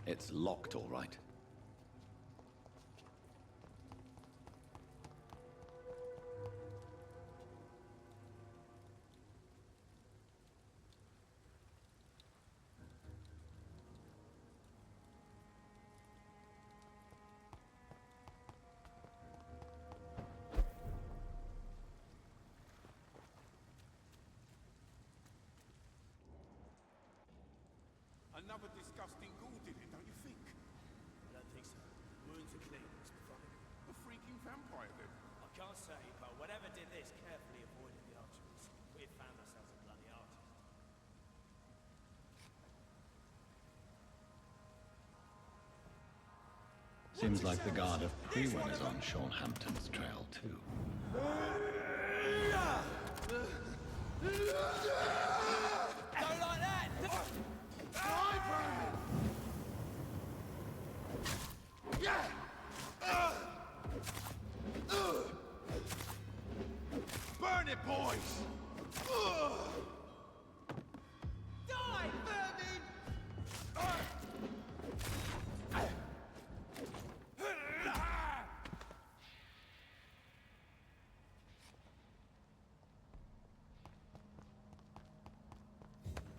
It's locked, all right. Another disgusting ghoul did it, don't you think? I don't think so. Wounds are clean, Mr. Funny. A freaking vampire, then. I can't say, but whatever did this carefully avoided the arteries. We've found ourselves a bloody artist. Seems like the Guard of Prewin is on Sean Hampton's trail, too. Don't like that! Burn it, boys! Die, vermin!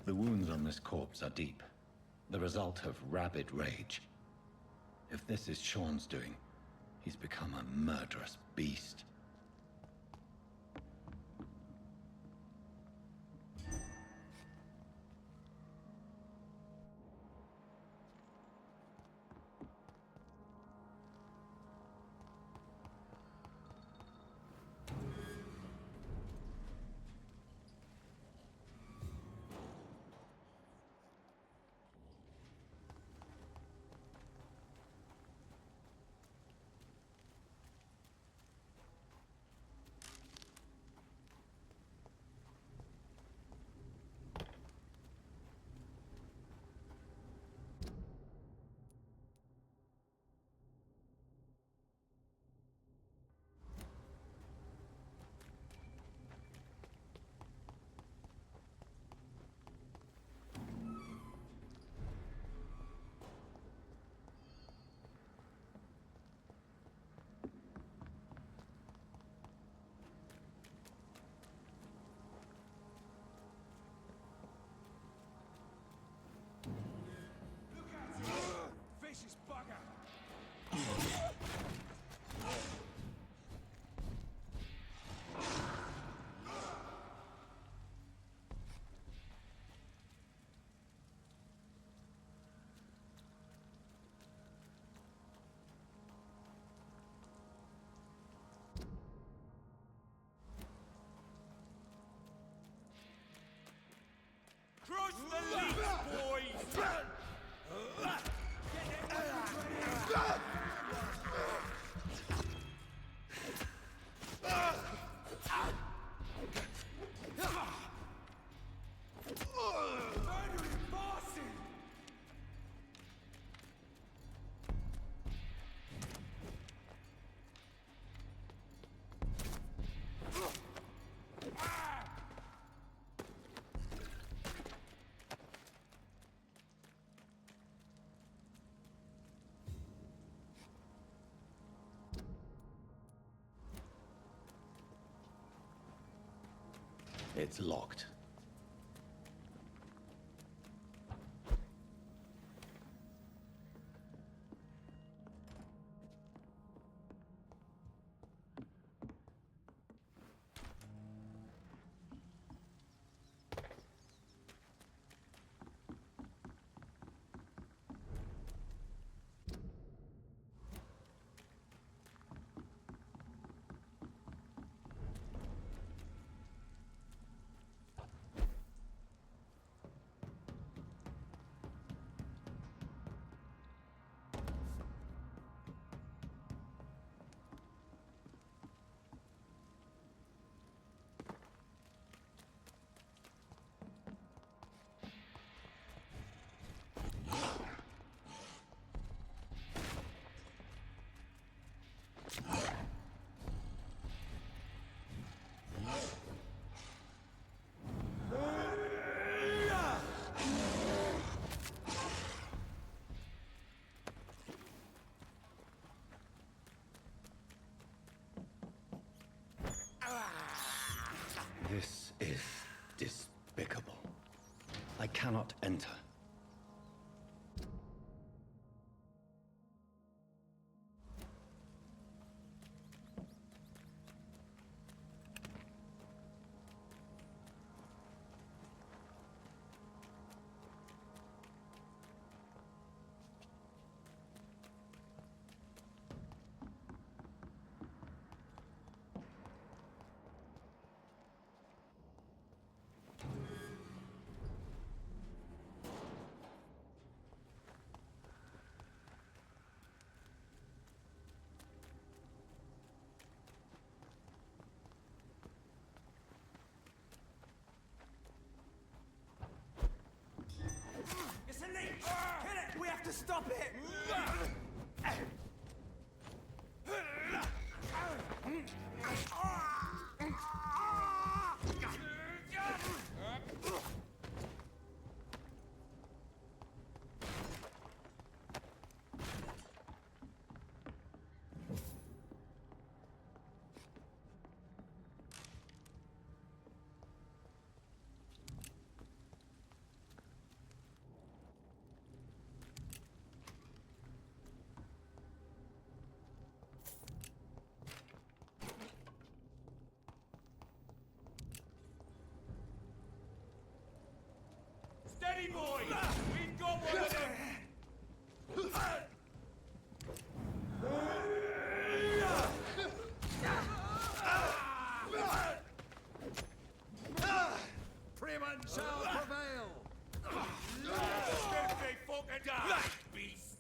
The wounds on this corpse are deep, the result of rabid rage. If this is Sean's doing, he's become a murderous beast. Vicious bugger! Crush the leech, boys! It's locked. Despicable. I cannot enter. It's a leech! Kill it! We have to stop it! Steady, boys! We've got one of them! Freeman shall prevail! Step they fucking die, beast!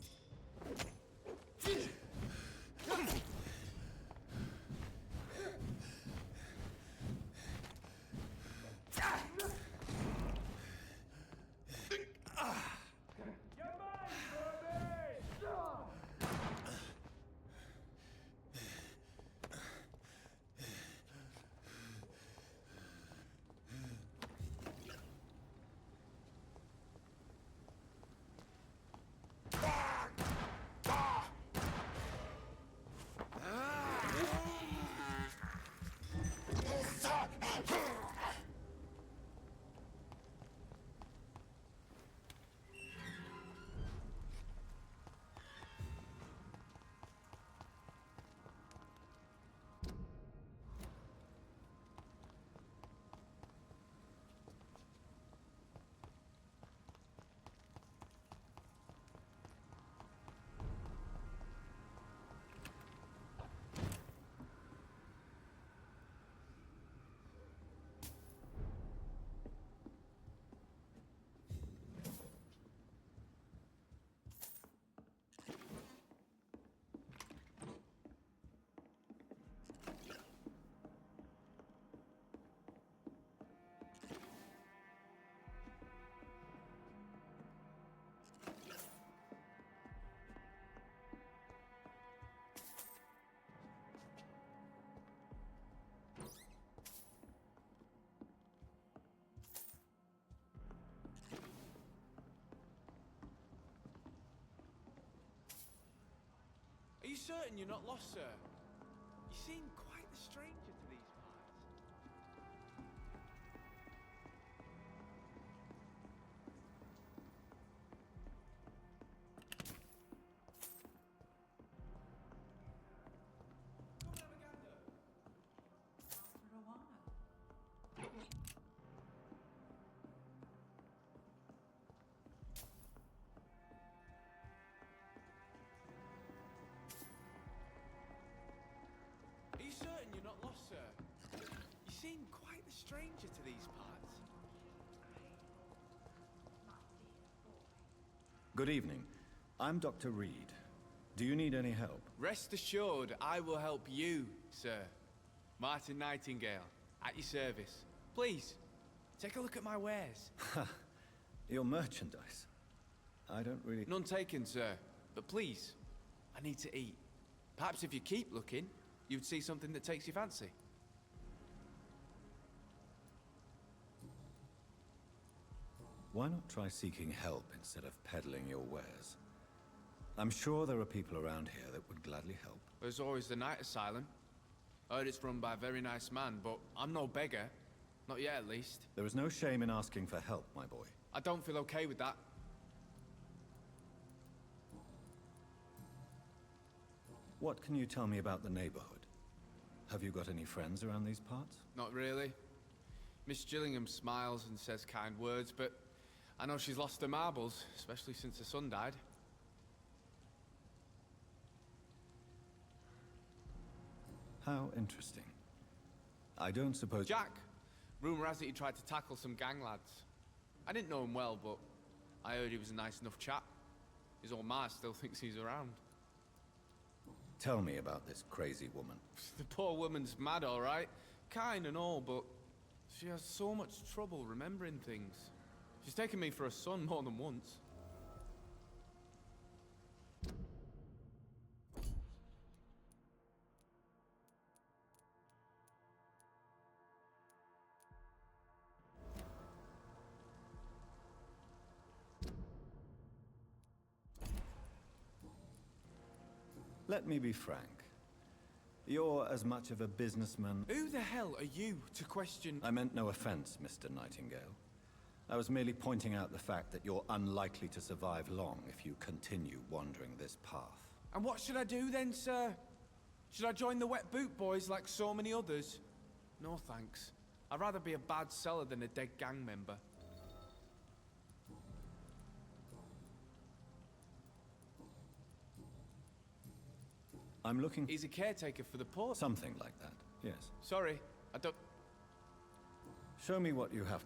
Are you certain you're not lost, sir? You seem quite the stranger to these parts. Are you certain you're not lost, sir? You seem quite the stranger to these parts. Good evening. I'm Dr. Reid. Do you need any help? Rest assured, I will help you, sir. Martin Nightingale, at your service. Please, take a look at my wares. Your merchandise. I don't really... None taken, sir. But please, I need to eat. Perhaps if you keep looking, you'd see something that takes your fancy. Why not try seeking help instead of peddling your wares? I'm sure there are people around here that would gladly help. There's always the night asylum. Heard it's run by a very nice man, but I'm no beggar. Not yet, at least. There is no shame in asking for help, my boy. I don't feel okay with that. What can you tell me about the neighborhood? Have you got any friends around these parts? Not really. Miss Gillingham smiles and says kind words, but I know she's lost her marbles, especially since her son died. How interesting. I don't suppose... Jack! Rumour has it he tried to tackle some gang lads. I didn't know him well, but I heard he was a nice enough chap. His old ma still thinks he's around. Tell me about this crazy woman. The poor woman's mad, all right. Kind and all, but she has so much trouble remembering things. She's taken me for a son more than once. Let me be frank. You're as much of a businessman... Who the hell are you to question... I meant no offense, Mr. Nightingale. I was merely pointing out the fact that you're unlikely to survive long if you continue wandering this path. And what should I do then, sir? Should I join the Wet Boot Boys like so many others? No thanks. I'd rather be a bad seller than a dead gang member. I'm looking... He's a caretaker for the port. Something like that, yes. Sorry, I don't... Show me what you have.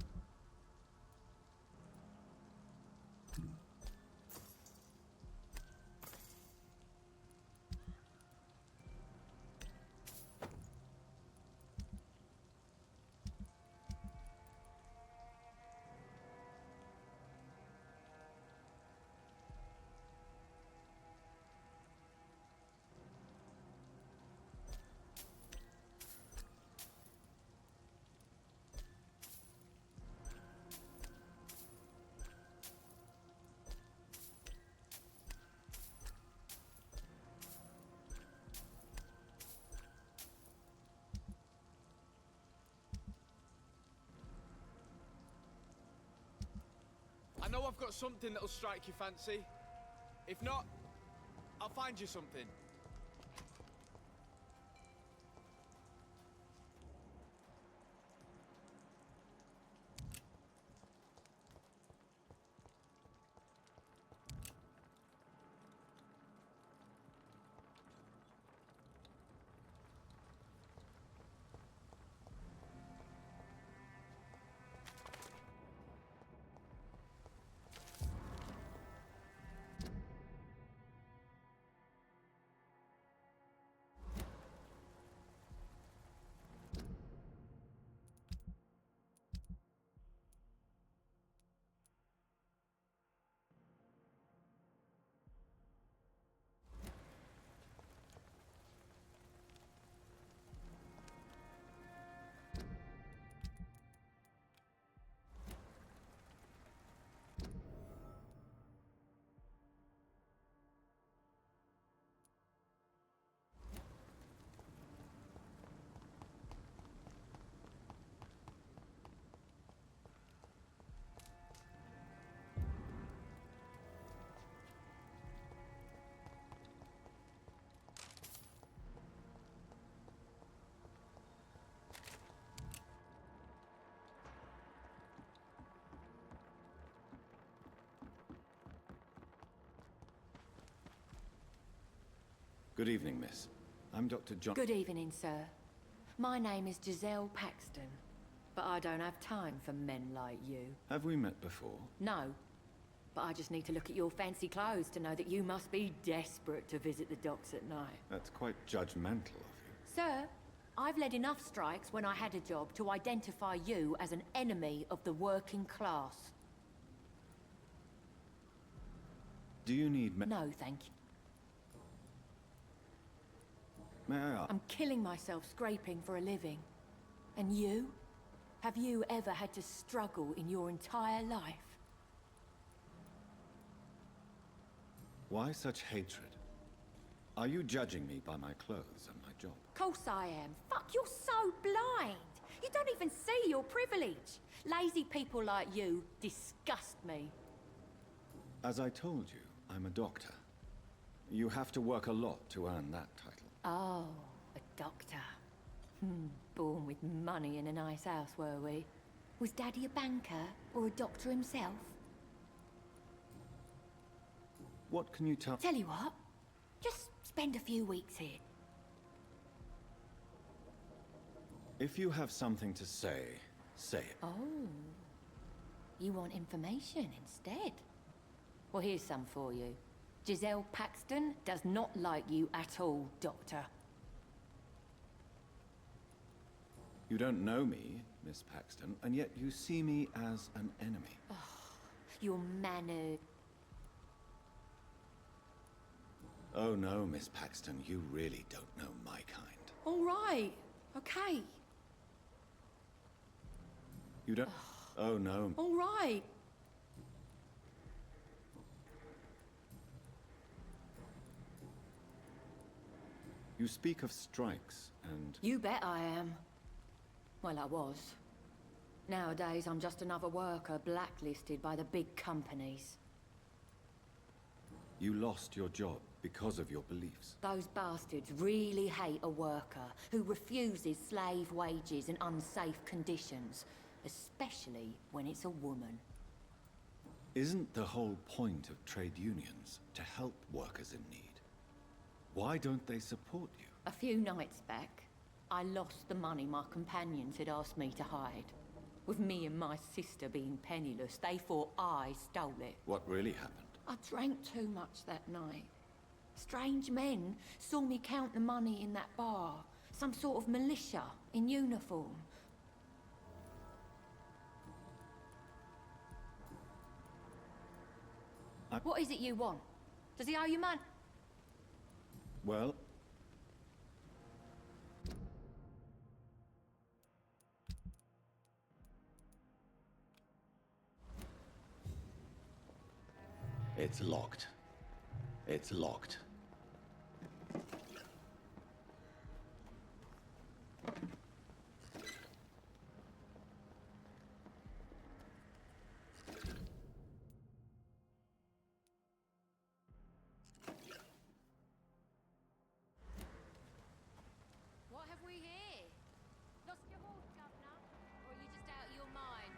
I know I've got something that'll strike your fancy. If not, I'll find you something. Good evening, miss. I'm Dr. John... Good evening, sir. My name is Giselle Paxton, but I don't have time for men like you. Have we met before? No, but I just need to look at your fancy clothes to know that you must be desperate to visit the docks at night. That's quite judgmental of you. Sir, I've led enough strikes when I had a job to identify you as an enemy of the working class. Do you need... No, thank you. May I ask? I'm killing myself scraping for a living. And you? Have you ever had to struggle in your entire life? Why such hatred? Are you judging me by my clothes and my job? Course I am. Fuck, you're so blind. You don't even see your privilege. Lazy people like you disgust me. As I told you, I'm a doctor. You have to work a lot to earn that title. Oh, a doctor. Born with money in a nice house, were we? Was Daddy a banker or a doctor himself? What can you tell? Tell you what, just spend a few weeks here. If you have something to say, say it. Oh, you want information instead? Well, here's some for you. Giselle Paxton does not like you at all, Doctor. You don't know me, Miss Paxton, and yet you see me as an enemy. Oh, your mannered. Oh no, Miss Paxton, you really don't know my kind. All right, okay. You don't... Oh no. All right. You speak of strikes and... You bet I am. Well, I was. Nowadays, I'm just another worker blacklisted by the big companies. You lost your job because of your beliefs. Those bastards really hate a worker who refuses slave wages and unsafe conditions, especially when it's a woman. Isn't the whole point of trade unions to help workers in need? Why don't they support you? A few nights back, I lost the money my companions had asked me to hide. With me and my sister being penniless, they thought I stole it. What really happened? I drank too much that night. Strange men saw me count the money in that bar. Some sort of militia in uniform. What is it you want? Does he owe you money? Well... It's locked. It's locked. What have we here? Lost your horse, Governor? Or are you just out of your mind?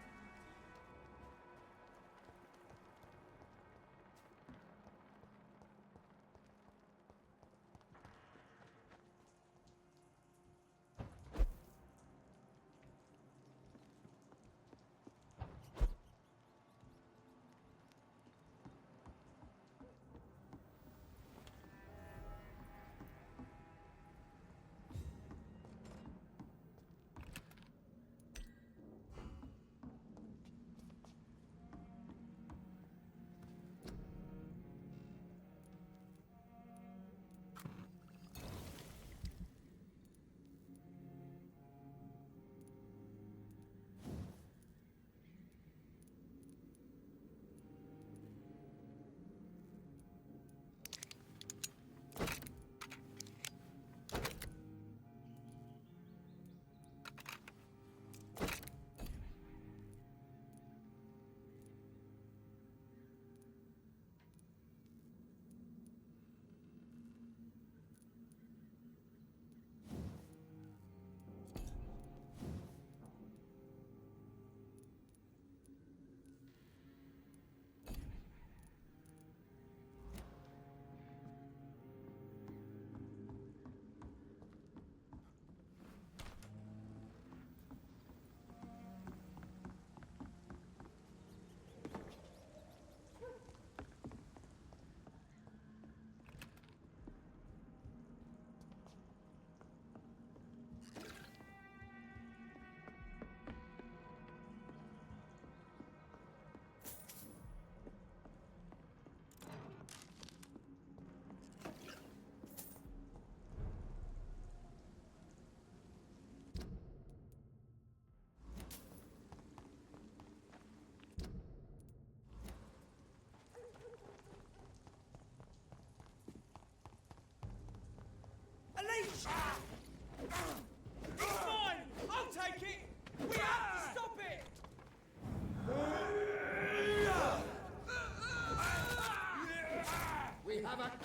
Mine! I'll take it!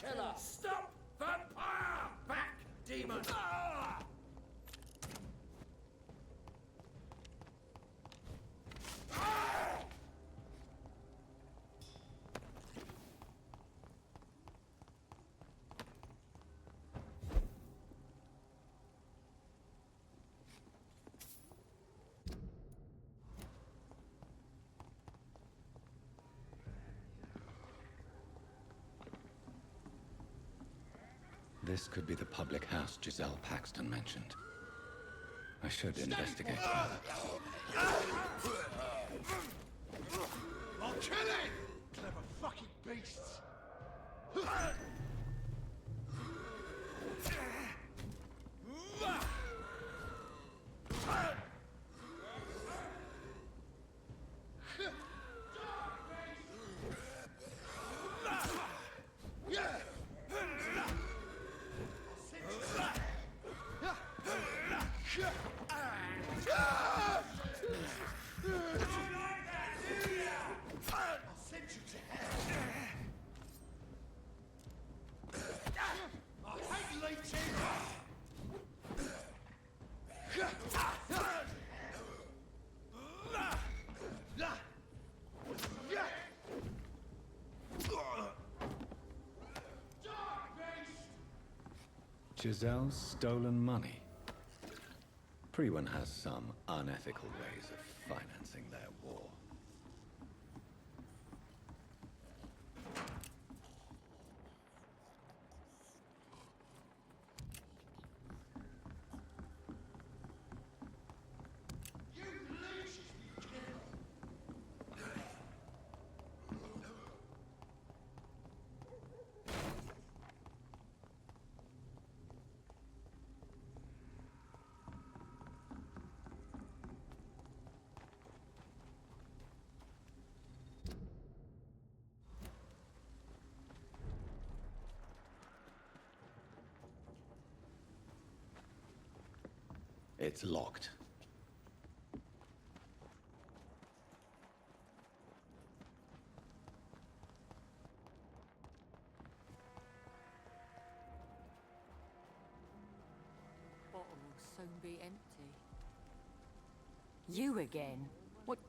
killer! Stop! Vampire! Back, demon! This could be the public house Giselle Paxton mentioned. I should investigate. I'll kill it! Clever fucking beasts! Giselle's stolen money. Priwen has some unethical ways of financing their war. It's locked. Bottle will soon be empty. You again? What?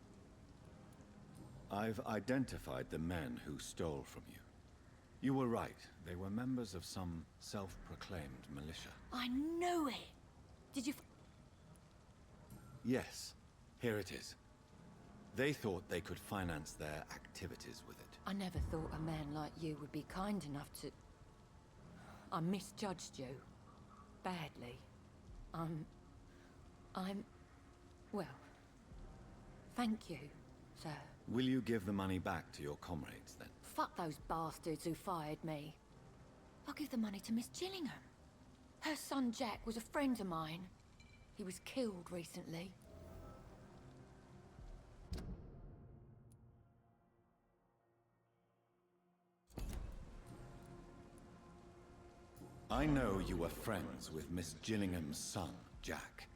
I've identified the men who stole from you. You were right. They were members of some self-proclaimed militia. I knew it! Did you... Yes, here it is. They thought they could finance their activities with it. I never thought a man like you would be kind enough to... I misjudged you. Badly. Well... Thank you, sir. Will you give the money back to your comrades, then? Fuck those bastards who fired me. I'll give the money to Miss Gillingham. Her son Jack was a friend of mine. He was killed recently. I know you were friends with Miss Gillingham's son, Jack.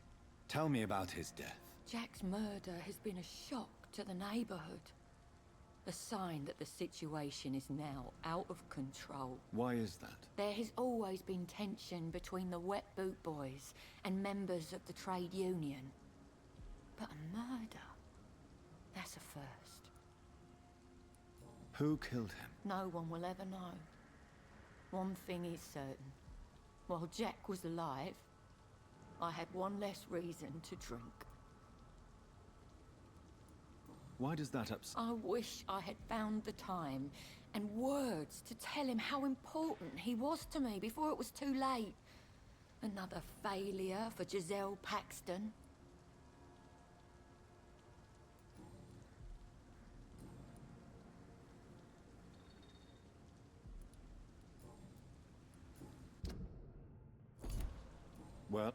Tell me about his death. Jack's murder has been a shock to the neighborhood. A sign that the situation is now out of control. Why is that? There has always been tension between the Wet Boot Boys and members of the trade union. But a murder? That's a first. Who killed him? No one will ever know. One thing is certain. While Jack was alive, I had one less reason to drink. Why does that upset? I wish I had found the time and words to tell him how important he was to me before it was too late. Another failure for Giselle Paxton. Well...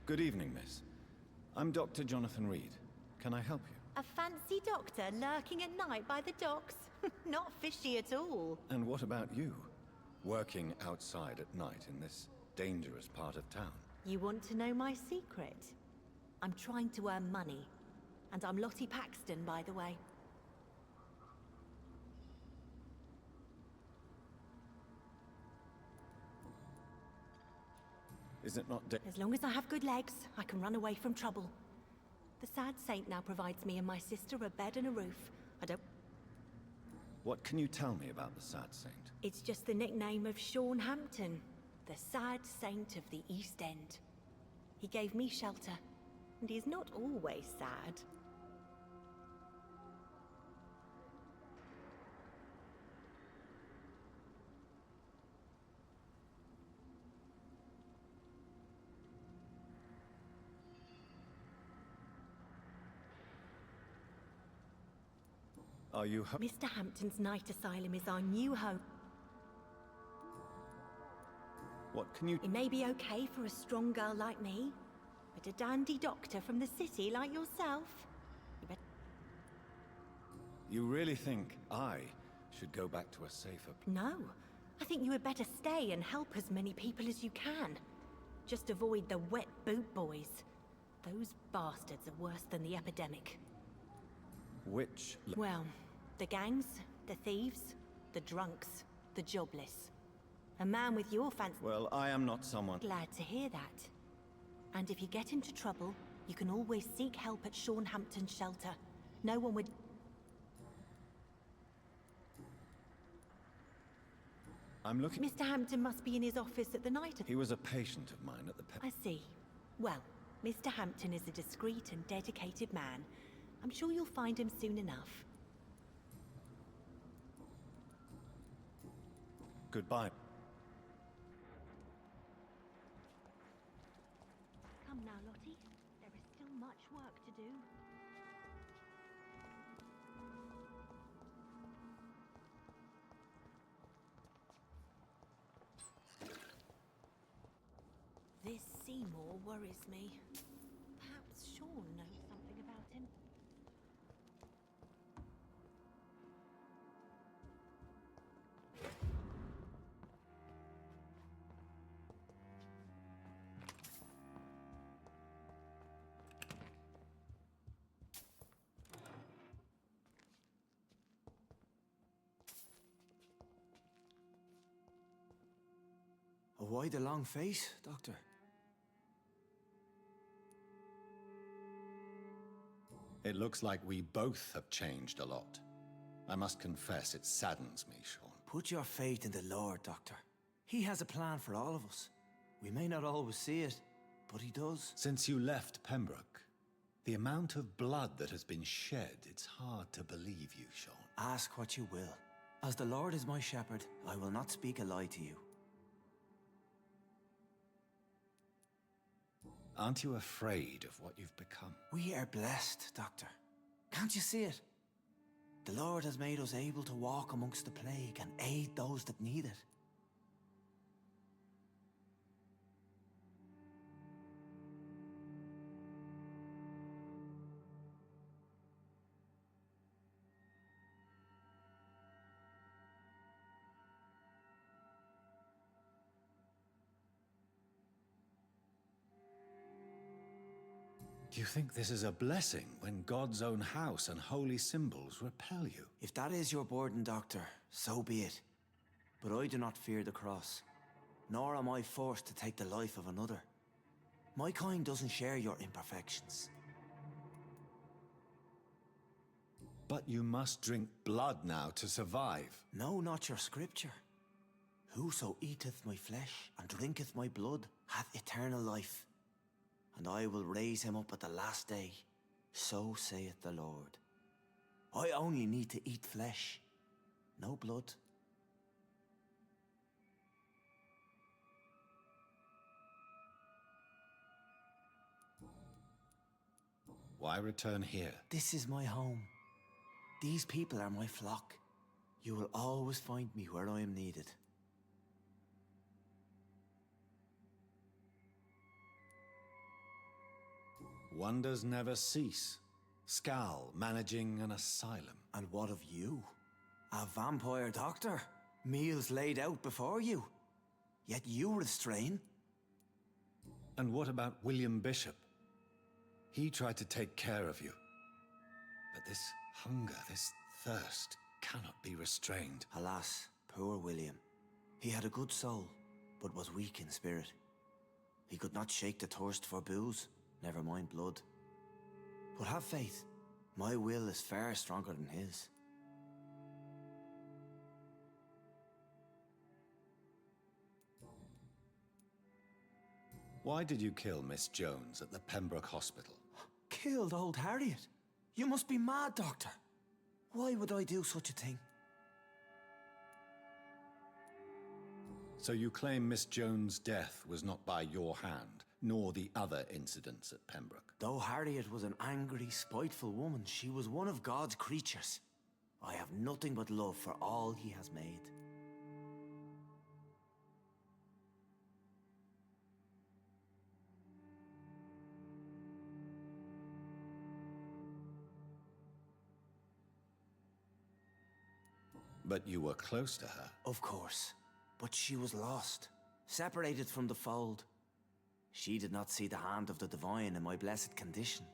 Good evening, miss. I'm Dr. Jonathan Reid. Can I help you? A fancy doctor lurking at night by the docks? Not fishy at all. And what about you? Working outside at night in this dangerous part of town? You want to know my secret? I'm trying to earn money. And I'm Lottie Paxton, by the way. Is it not As long as I have good legs, I can run away from trouble. The Sad Saint now provides me and my sister a bed and a roof. I don't... What can you tell me about the Sad Saint? It's just the nickname of Sean Hampton, the Sad Saint of the East End. He gave me shelter, and he's not always sad. Are you... Mr. Hampton's night asylum is our new home. What can you... It may be okay for a strong girl like me, but a dandy doctor from the city like yourself... You really think I should go back to a safer... No. I think you had better stay and help as many people as you can. Just avoid the wet boot boys. Those bastards are worse than the epidemic. Which... Well, the gangs, the thieves, the drunks, the jobless. A man with your fancy... Well, I am not someone... Glad to hear that. And if you get into trouble, you can always seek help at Sean Hampton's shelter. No one would... I'm looking... Mr. Hampton must be in his office at the night... He was a patient of mine at the... I see. Well, Mr. Hampton is a discreet and dedicated man. I'm sure you'll find him soon enough. Goodbye. Come now, Lottie. There is still much work to do. This Seymour worries me. Perhaps Sean knows something about him. Why the long face, Doctor? It looks like we both have changed a lot. I must confess, it saddens me, Sean. Put your faith in the Lord, Doctor. He has a plan for all of us. We may not always see it, but he does. Since you left Pembroke, the amount of blood that has been shed, it's hard to believe you, Sean. Ask what you will. As the Lord is my shepherd, I will not speak a lie to you. Aren't you afraid of what you've become? We are blessed, Doctor. Can't you see it? The Lord has made us able to walk amongst the plague and aid those that need it. Do you think this is a blessing when God's own house and holy symbols repel you? If that is your burden, Doctor, so be it. But I do not fear the cross, nor am I forced to take the life of another. My kind doesn't share your imperfections. But you must drink blood now to survive. No, not your scripture. Whoso eateth my flesh and drinketh my blood hath eternal life, and I will raise him up at the last day. So saith the Lord. I only need to eat flesh, no blood. Why return here? This is my home. These people are my flock. You will always find me where I am needed. Wonders never cease. Scal managing an asylum. And what of you? A vampire doctor? Meals laid out before you. Yet you restrain? And what about William Bishop? He tried to take care of you. But this hunger, this thirst, cannot be restrained. Alas, poor William. He had a good soul, but was weak in spirit. He could not shake the thirst for booze, never mind blood. But have faith. My will is far stronger than his. Why did you kill Miss Jones at the Pembroke Hospital? Killed old Harriet? You must be mad, Doctor. Why would I do such a thing? So you claim Miss Jones' death was not by your hand, nor the other incidents at Pembroke? Though Harriet was an angry, spiteful woman, she was one of God's creatures. I have nothing but love for all he has made. But you were close to her. Of course. But she was lost, separated from the fold. She did not see the hand of the divine in my blessed condition.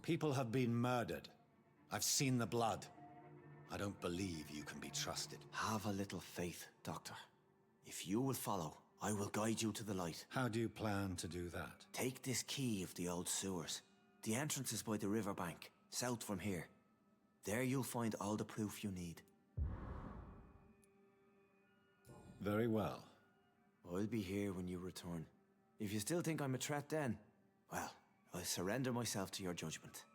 People have been murdered. I've seen the blood. I don't believe you can be trusted. Have a little faith, Doctor. If you will follow, I will guide you to the light. How do you plan to do that? Take this key of the old sewers. The entrance is by the riverbank, south from here. There you'll find all the proof you need. Very well. I'll be here when you return. If you still think I'm a threat then, well, I'll surrender myself to your judgment.